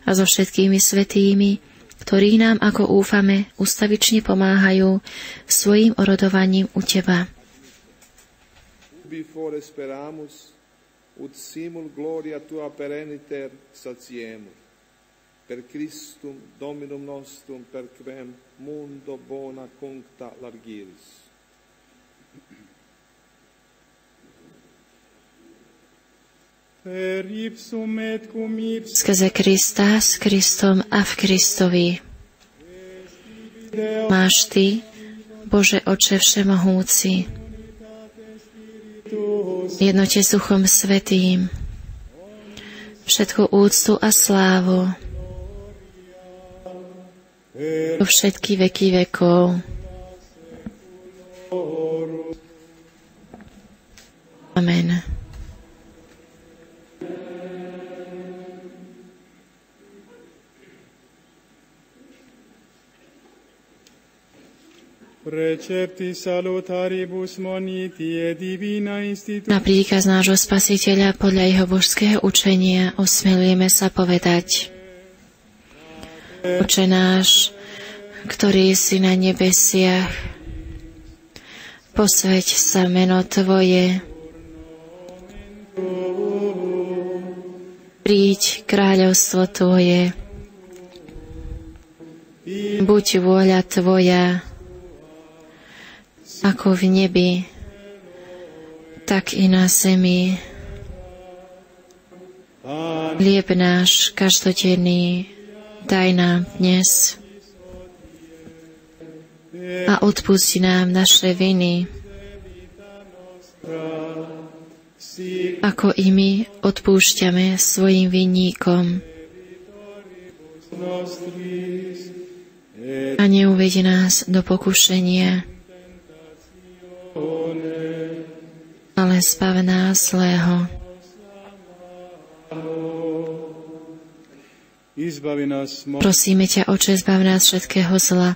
a so všetkými svätými, ktorí nám, ako úfame, ustavične pomáhajú svojím orodovaním u teba. Ut simul gloria tua pereniter satiemur. Per Christum Dominum nostrum, per quem mundo bona cuncta largiris. Skrze Krista, s Kristom a v Kristovi. Máš Ty, Bože Oče Všemohúci, v jednote s Duchom Svätým, všetku úctu a slávu po všetky veky vekov. Amen. Na príkaz nášho Spasiteľa podľa jeho božského učenia osmelujeme sa povedať: Oče náš, ktorý si na nebesiach, posväť sa meno Tvoje, príď kráľovstvo Tvoje, buď vôľa Tvoja, ako v nebi, tak i na zemi. Chlieb náš každodenný daj nám dnes a odpusti nám naše viny, ako i my odpúšťame svojim vinníkom. A neuveď nás do pokušenia, ale zbav nás zlého. Prosíme ťa, Oče, zbav nás všetkého zla.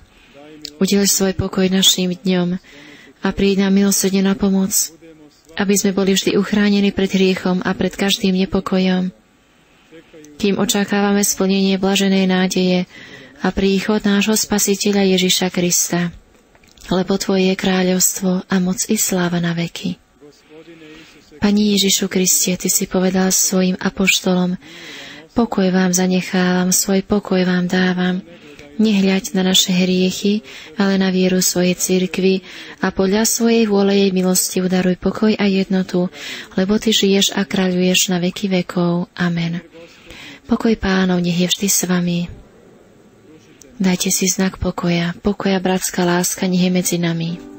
Udeľ svoj pokoj našim dňom a príď nám milosrdne na pomoc, aby sme boli vždy uchránení pred hriechom a pred každým nepokojom, kým očakávame splnenie blaženej nádeje a príchod nášho Spasiteľa Ježiša Krista. Lebo Tvoje je kráľovstvo a moc i sláva na veky. Pani Ježišu Kriste, Ty si povedal svojim apoštolom: pokoj vám zanechávam, svoj pokoj vám dávam. Nehľaď na naše hriechy, ale na vieru svojej cirkvi a podľa svojej vôle jej milosti udaruj pokoj a jednotu, lebo Ty žiješ a kráľuješ na veky vekov. Amen. Pokoj Pánov nech je vždy s vami. Dajte si znak pokoja. Pokoja, bratská láska nech je medzi nami.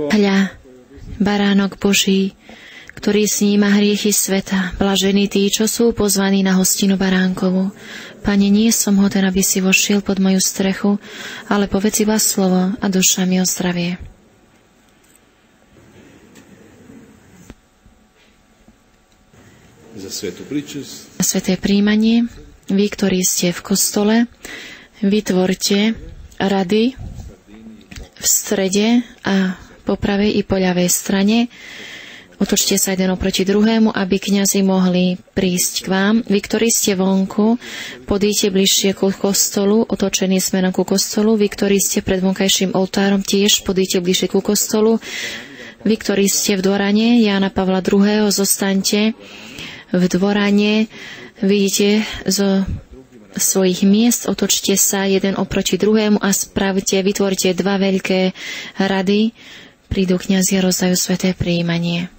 Hľa, baránok Boží, ktorý sníma hriechy sveta, blažení tí, čo sú pozvaní na hostinu baránkovu. Pane, nie som hoden, aby si vošiel pod moju strechu, ale povedz iba slovo a duša mi ozdravie. Za svetu príčesť. Na sveté príjmanie, vy, ktorí ste v kostole, vytvorte rady v strede a po pravej i po ľavej strane Otočte sa jeden oproti druhému, aby kňazi mohli prísť k vám. Vy, ktorí ste vonku, podíte bližšie ku kostolu, otočení smerom ku kostolu. Vy, ktorí ste pred vonkajším oltárom, tiež podíte bližšie ku kostolu. Vy, ktorí ste v dvorane Jána Pavla II., zostaňte v dvorane. Vidíte zo svojich miest, otočte sa jeden oproti druhému a vytvorte dva veľké rady. Prídu kňazi a rozdajú sväté prijímanie.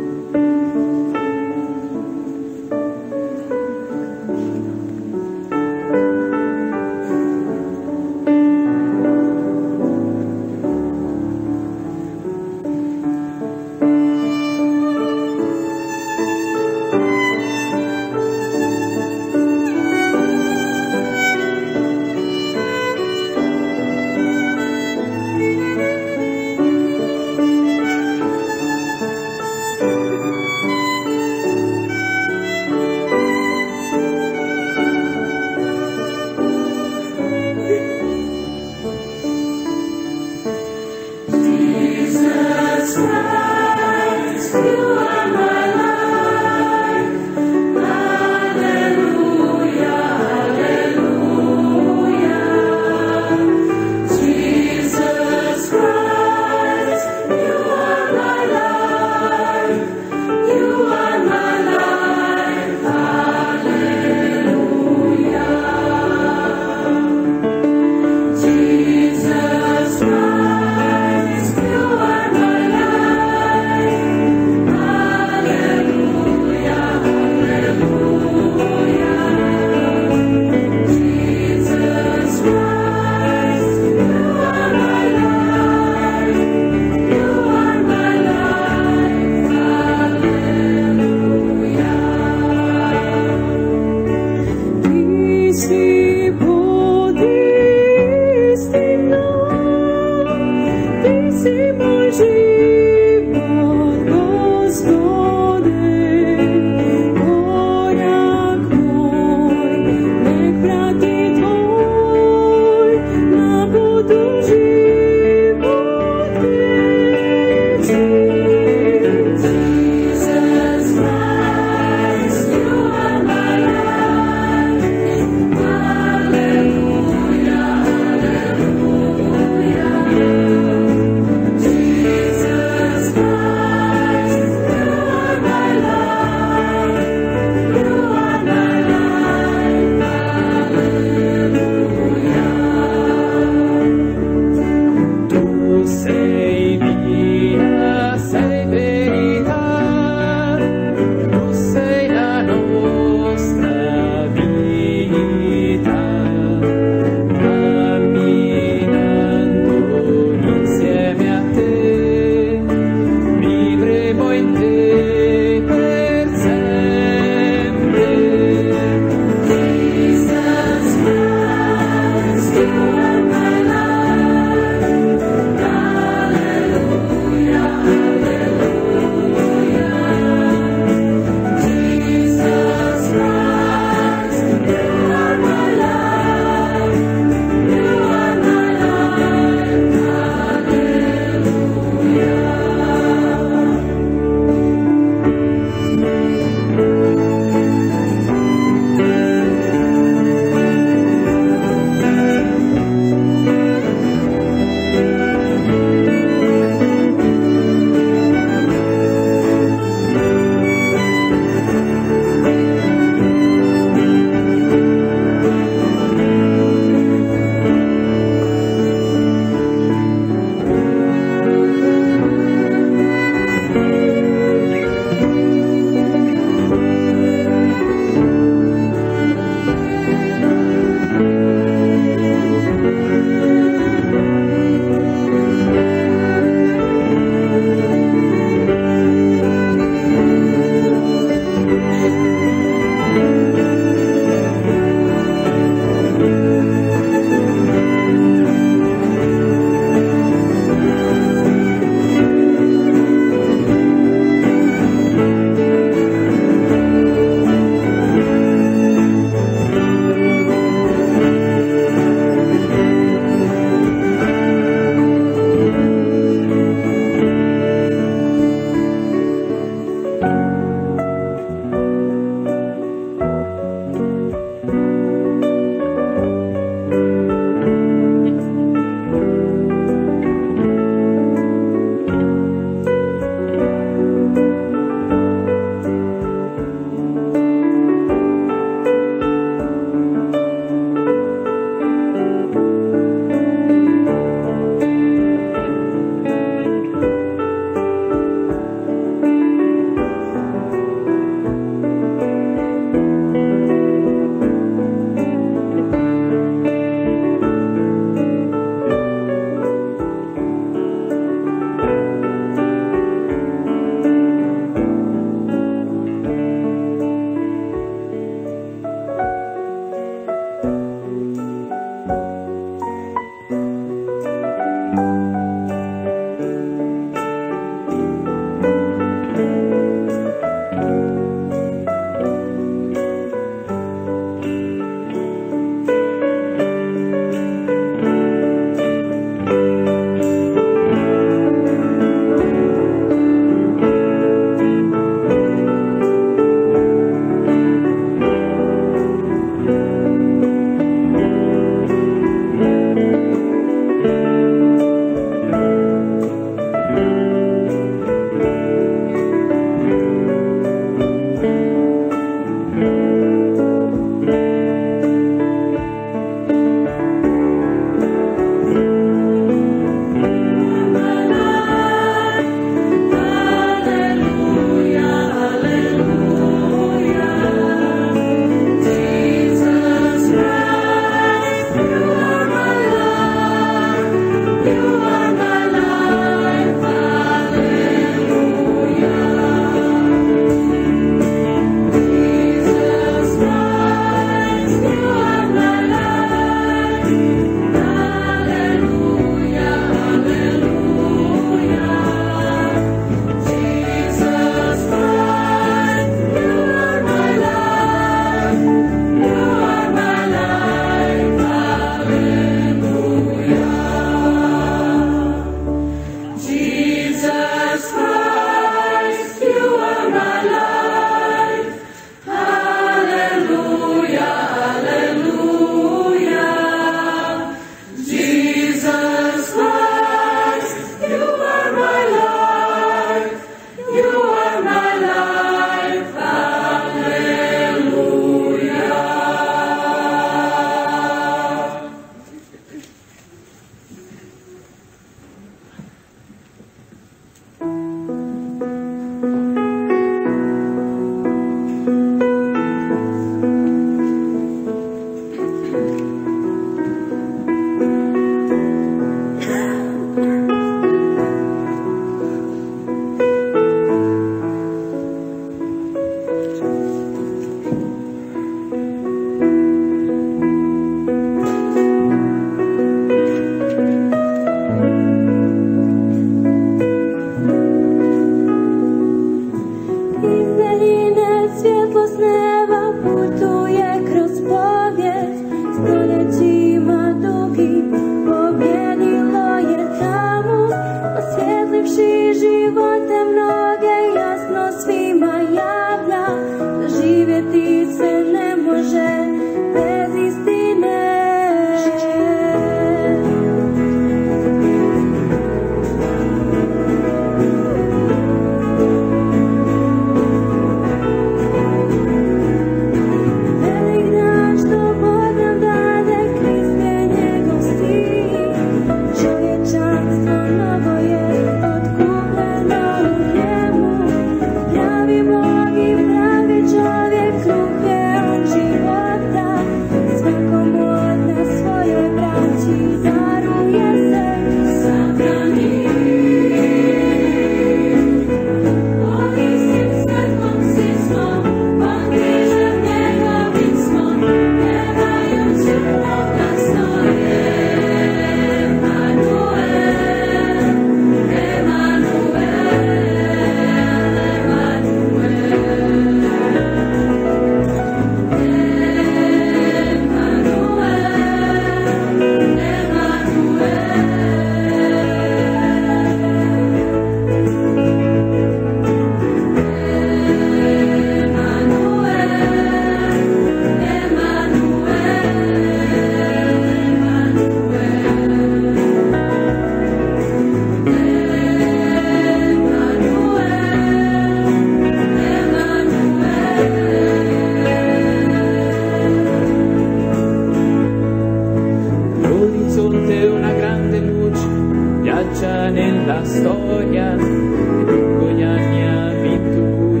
traccia nella storia che lungo gli anni ha vinto lui,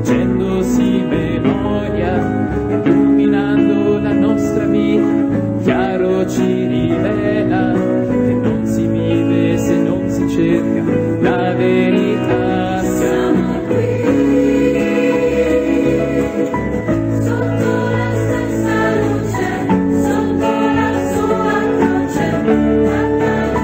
facendosi memoria, illuminando la nostra vita, chiaro ci rivela che non si vive se non si cerca la verità. Siamo qui sotto la stessa luce, sotto la sua croce, la voce.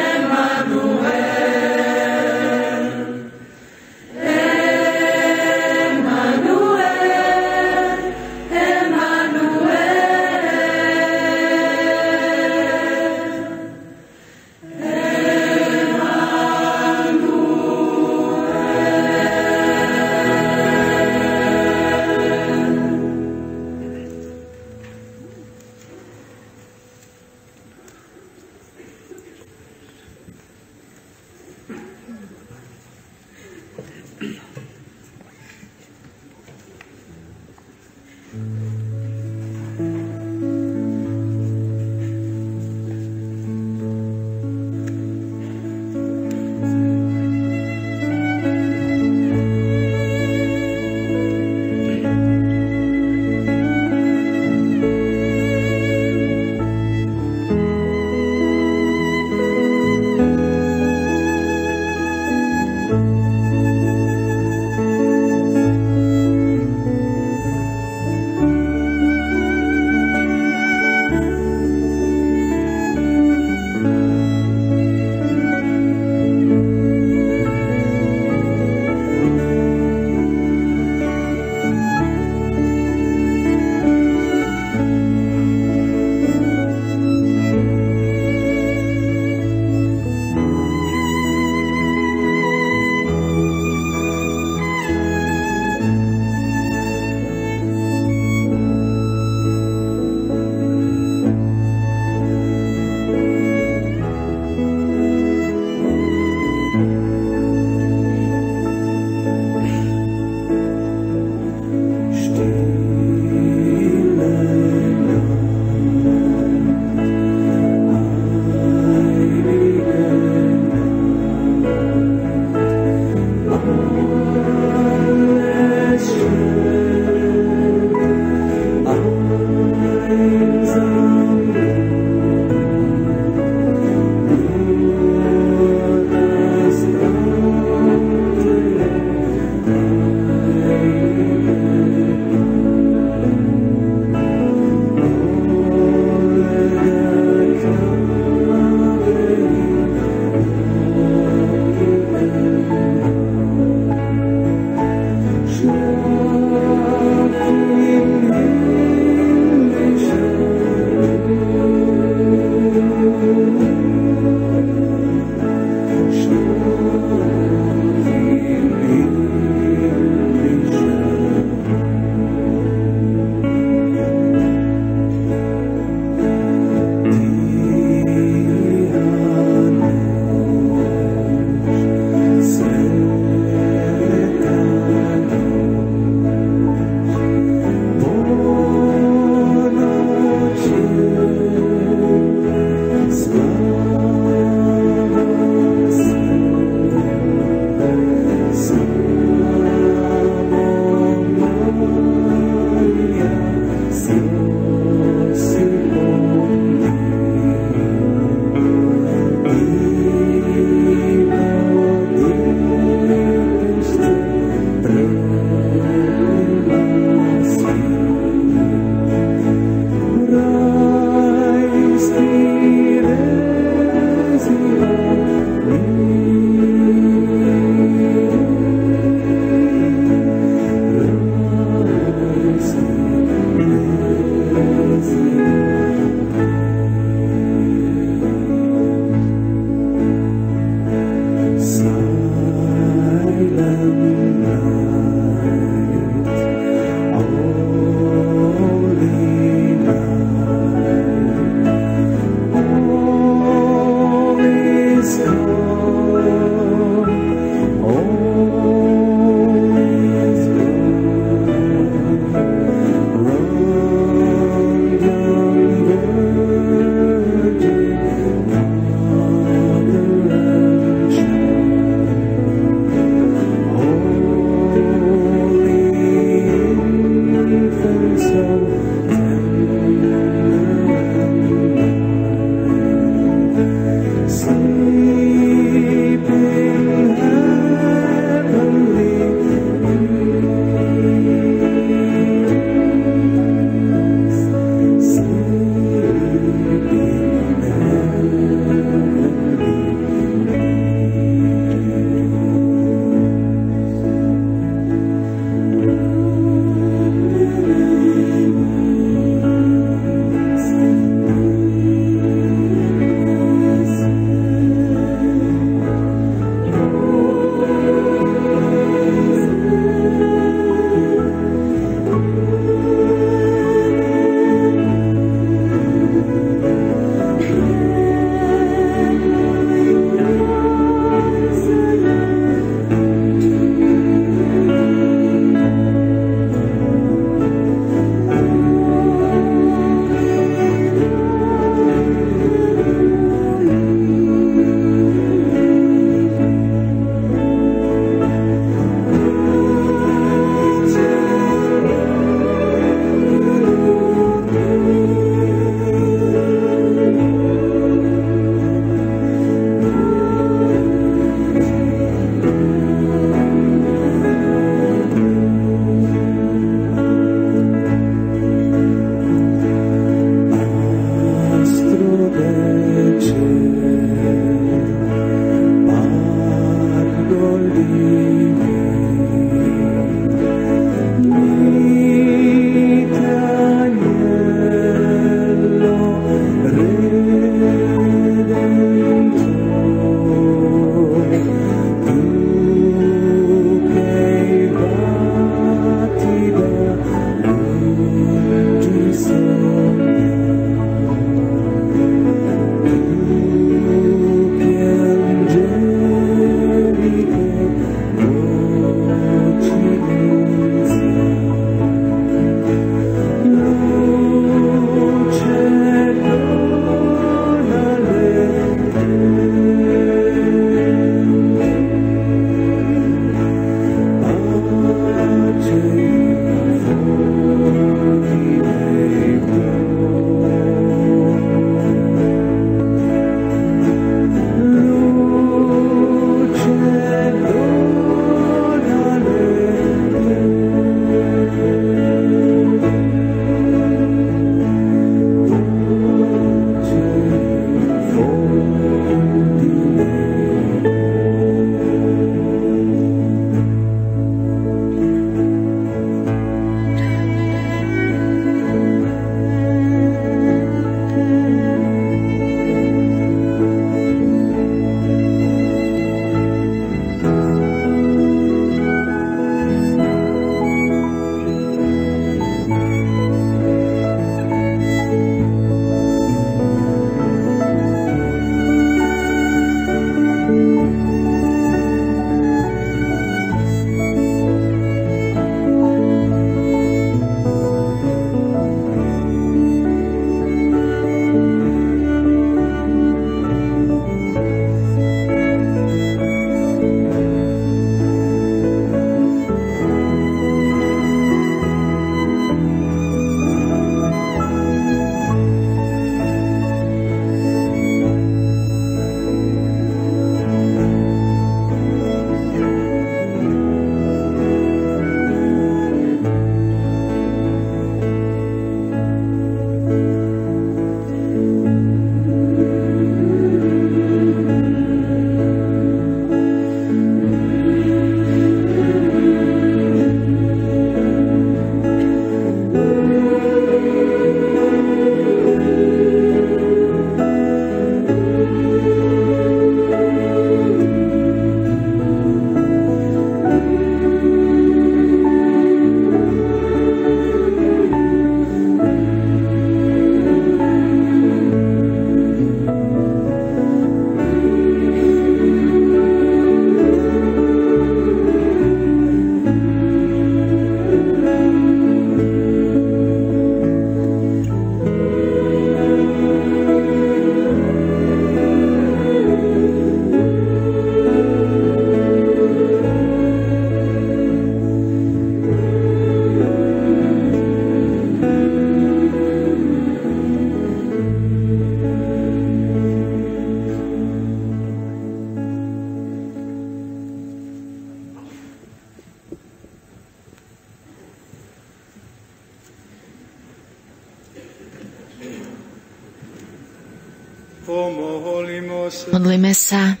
Modlíme sa.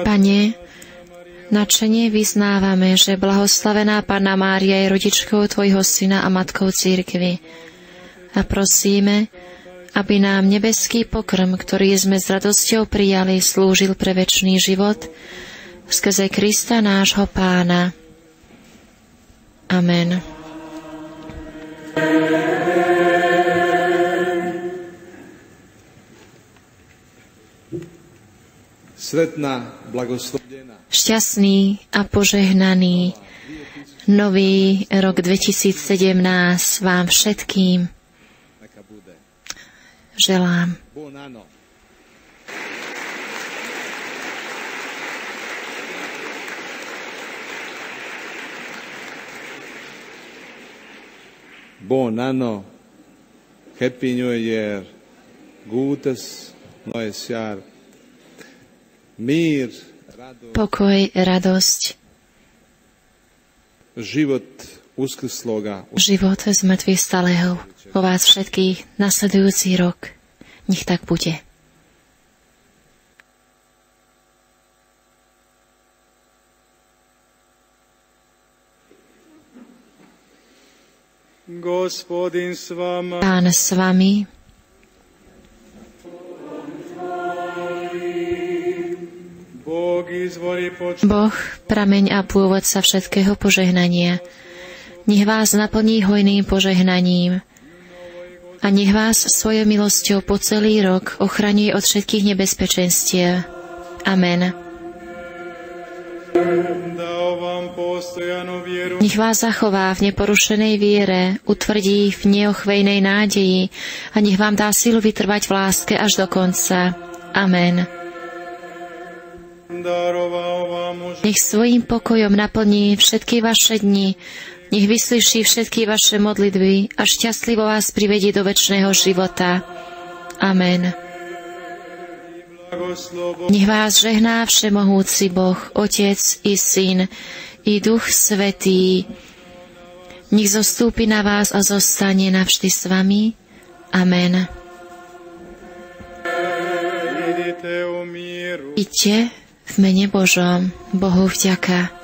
Pane, nadšene vyznávame, že blahoslavená Panna Mária je rodičkou Tvojho Syna a matkou cirkvi. A prosíme, aby nám nebeský pokrm, ktorý sme s radosťou prijali, slúžil pre večný život skrze Krista nášho Pána. Amen. Šťastný a požehnaný nový rok 2017 vám všetkým želám. Buon anno, Happy New Year, gutes neues Jahr, mír, pokoj, radosť, život uskrsloga, život zmrtvých stalého vo vás všetkých nasledujúci rok. Nech tak bude. Pán s vami. Boh, prameň a pôvodca všetkého požehnania, nech vás naplní hojným požehnaním a nech vás svojou milosťou po celý rok ochraňuje od všetkých nebezpečenstiev. Amen. Nech vás zachová v neporušenej viere, utvrdí v neochvejnej nádeji a nech vám dá silu vytrvať v láske až do konca. Amen. Nech svojím pokojom naplní všetky vaše dni, nech vyslyší všetky vaše modlitby a šťastlivo vás privedie do večného života. Amen. Nech vás žehná všemohúci Boh, Otec i Syn, i Duch Svätý. Nech zostúpi na vás a zostane navždy s vami. Amen. Idte v mene Božom, Bohu vďaka.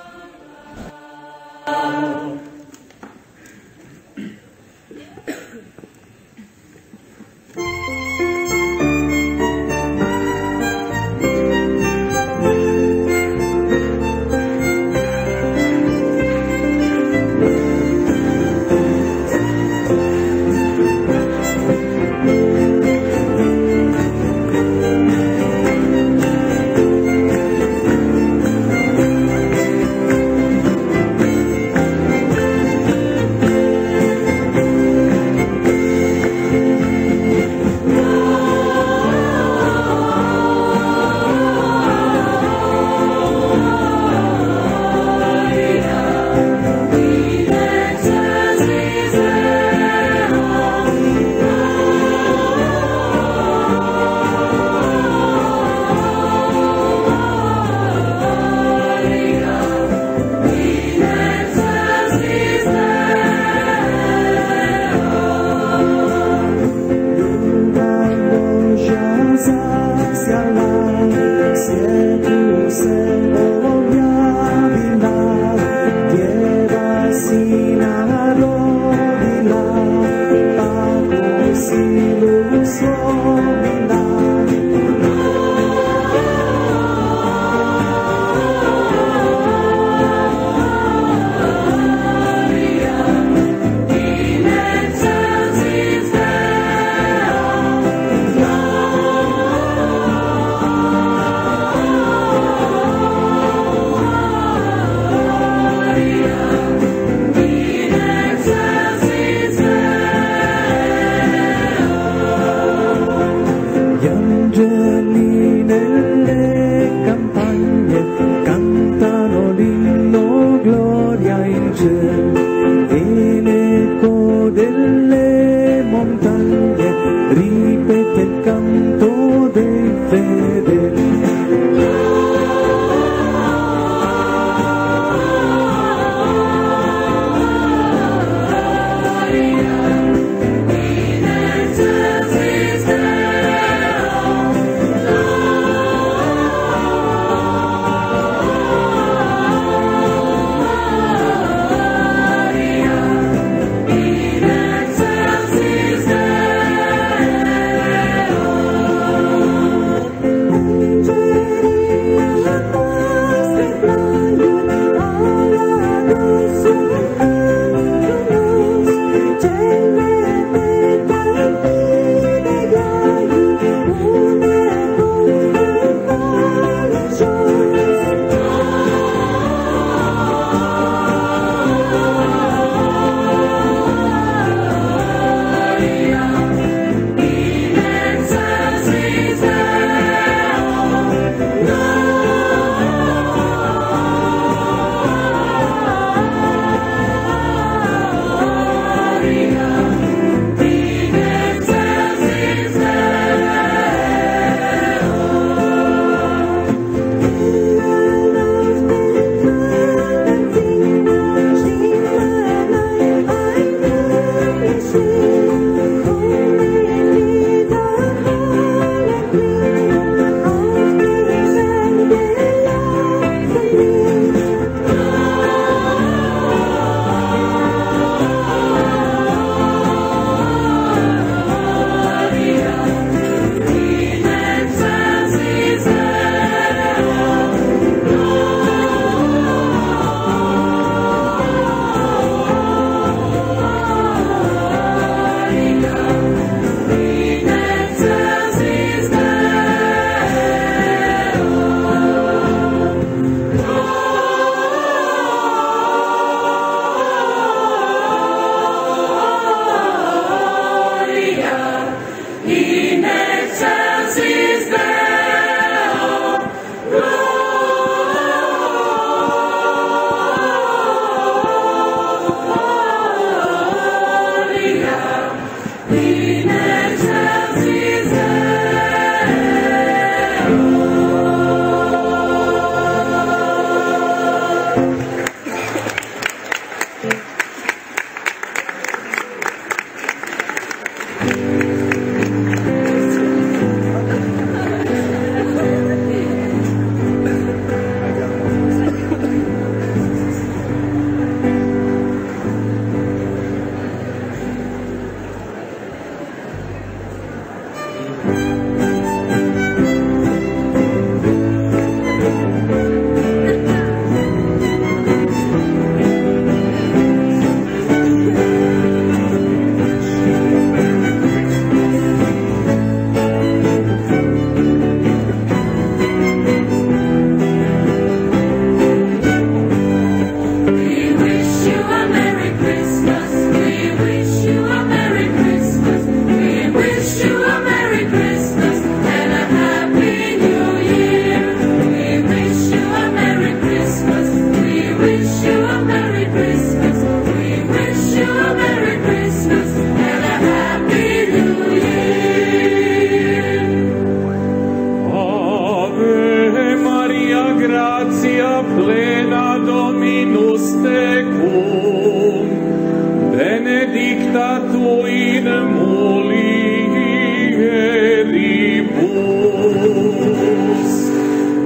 benedicta tu in mulieribus.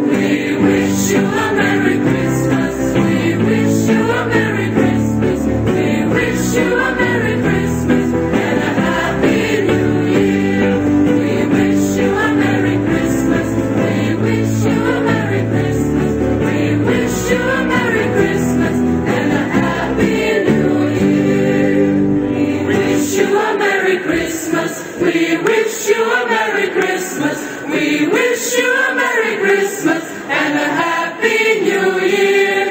We wish you a Merry Christmas. We wish you a Merry Christmas. We wish you a Merry Christmas and a Happy New Year. We wish you a Merry Christmas. We wish you a Merry Christmas. We wish you a Merry Christmas and a Happy New Year. We wish you a Merry Christmas. We wish you a Merry Christmas. We wish you a Merry Christmas and a Happy New Year.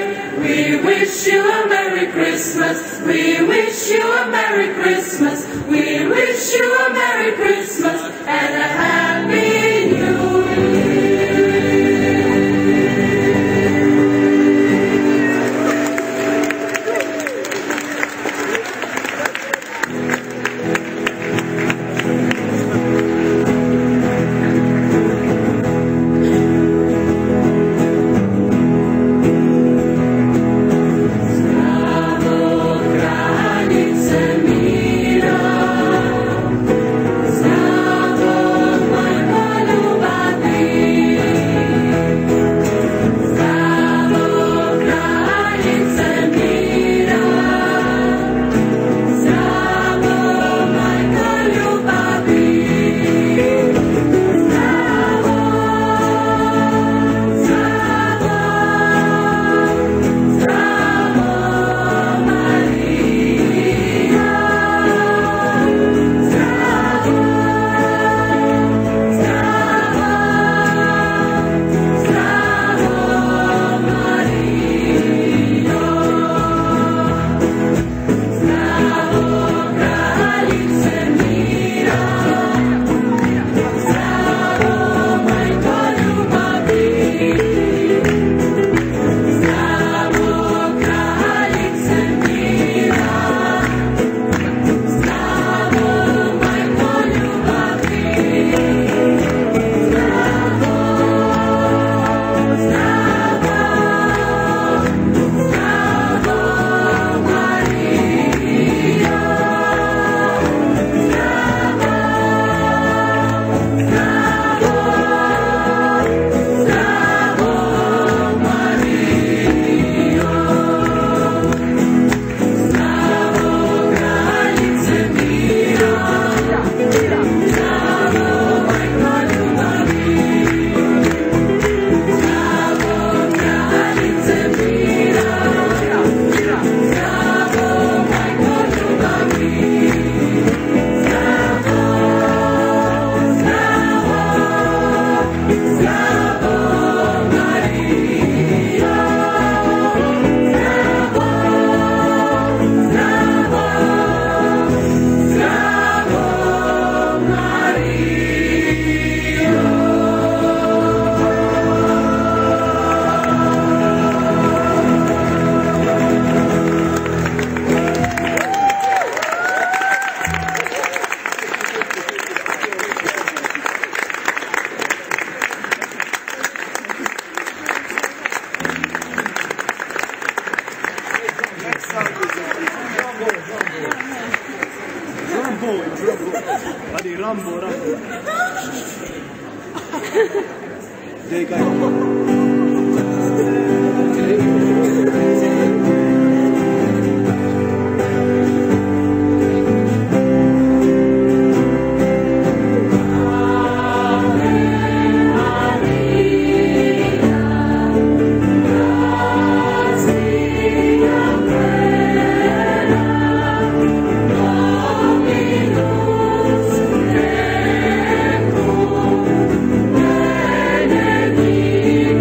We wish you a Merry Christmas. We wish you a Merry Christmas. We wish you a Merry Christmas and a Happy New Year.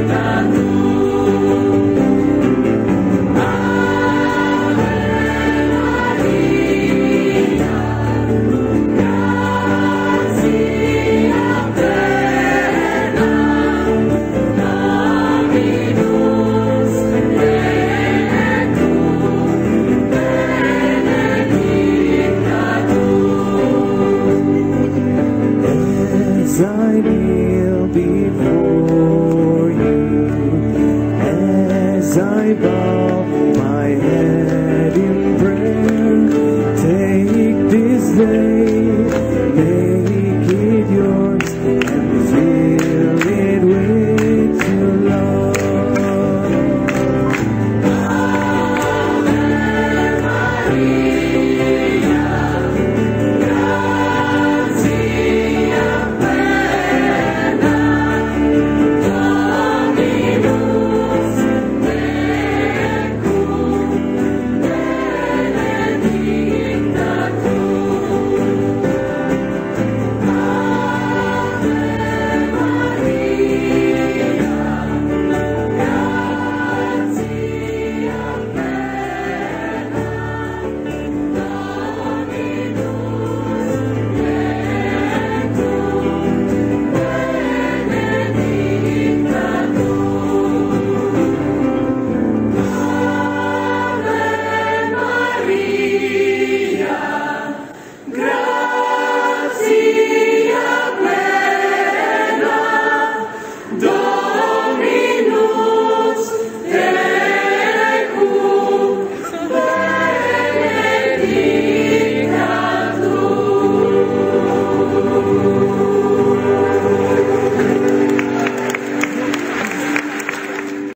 Benedicta tu way.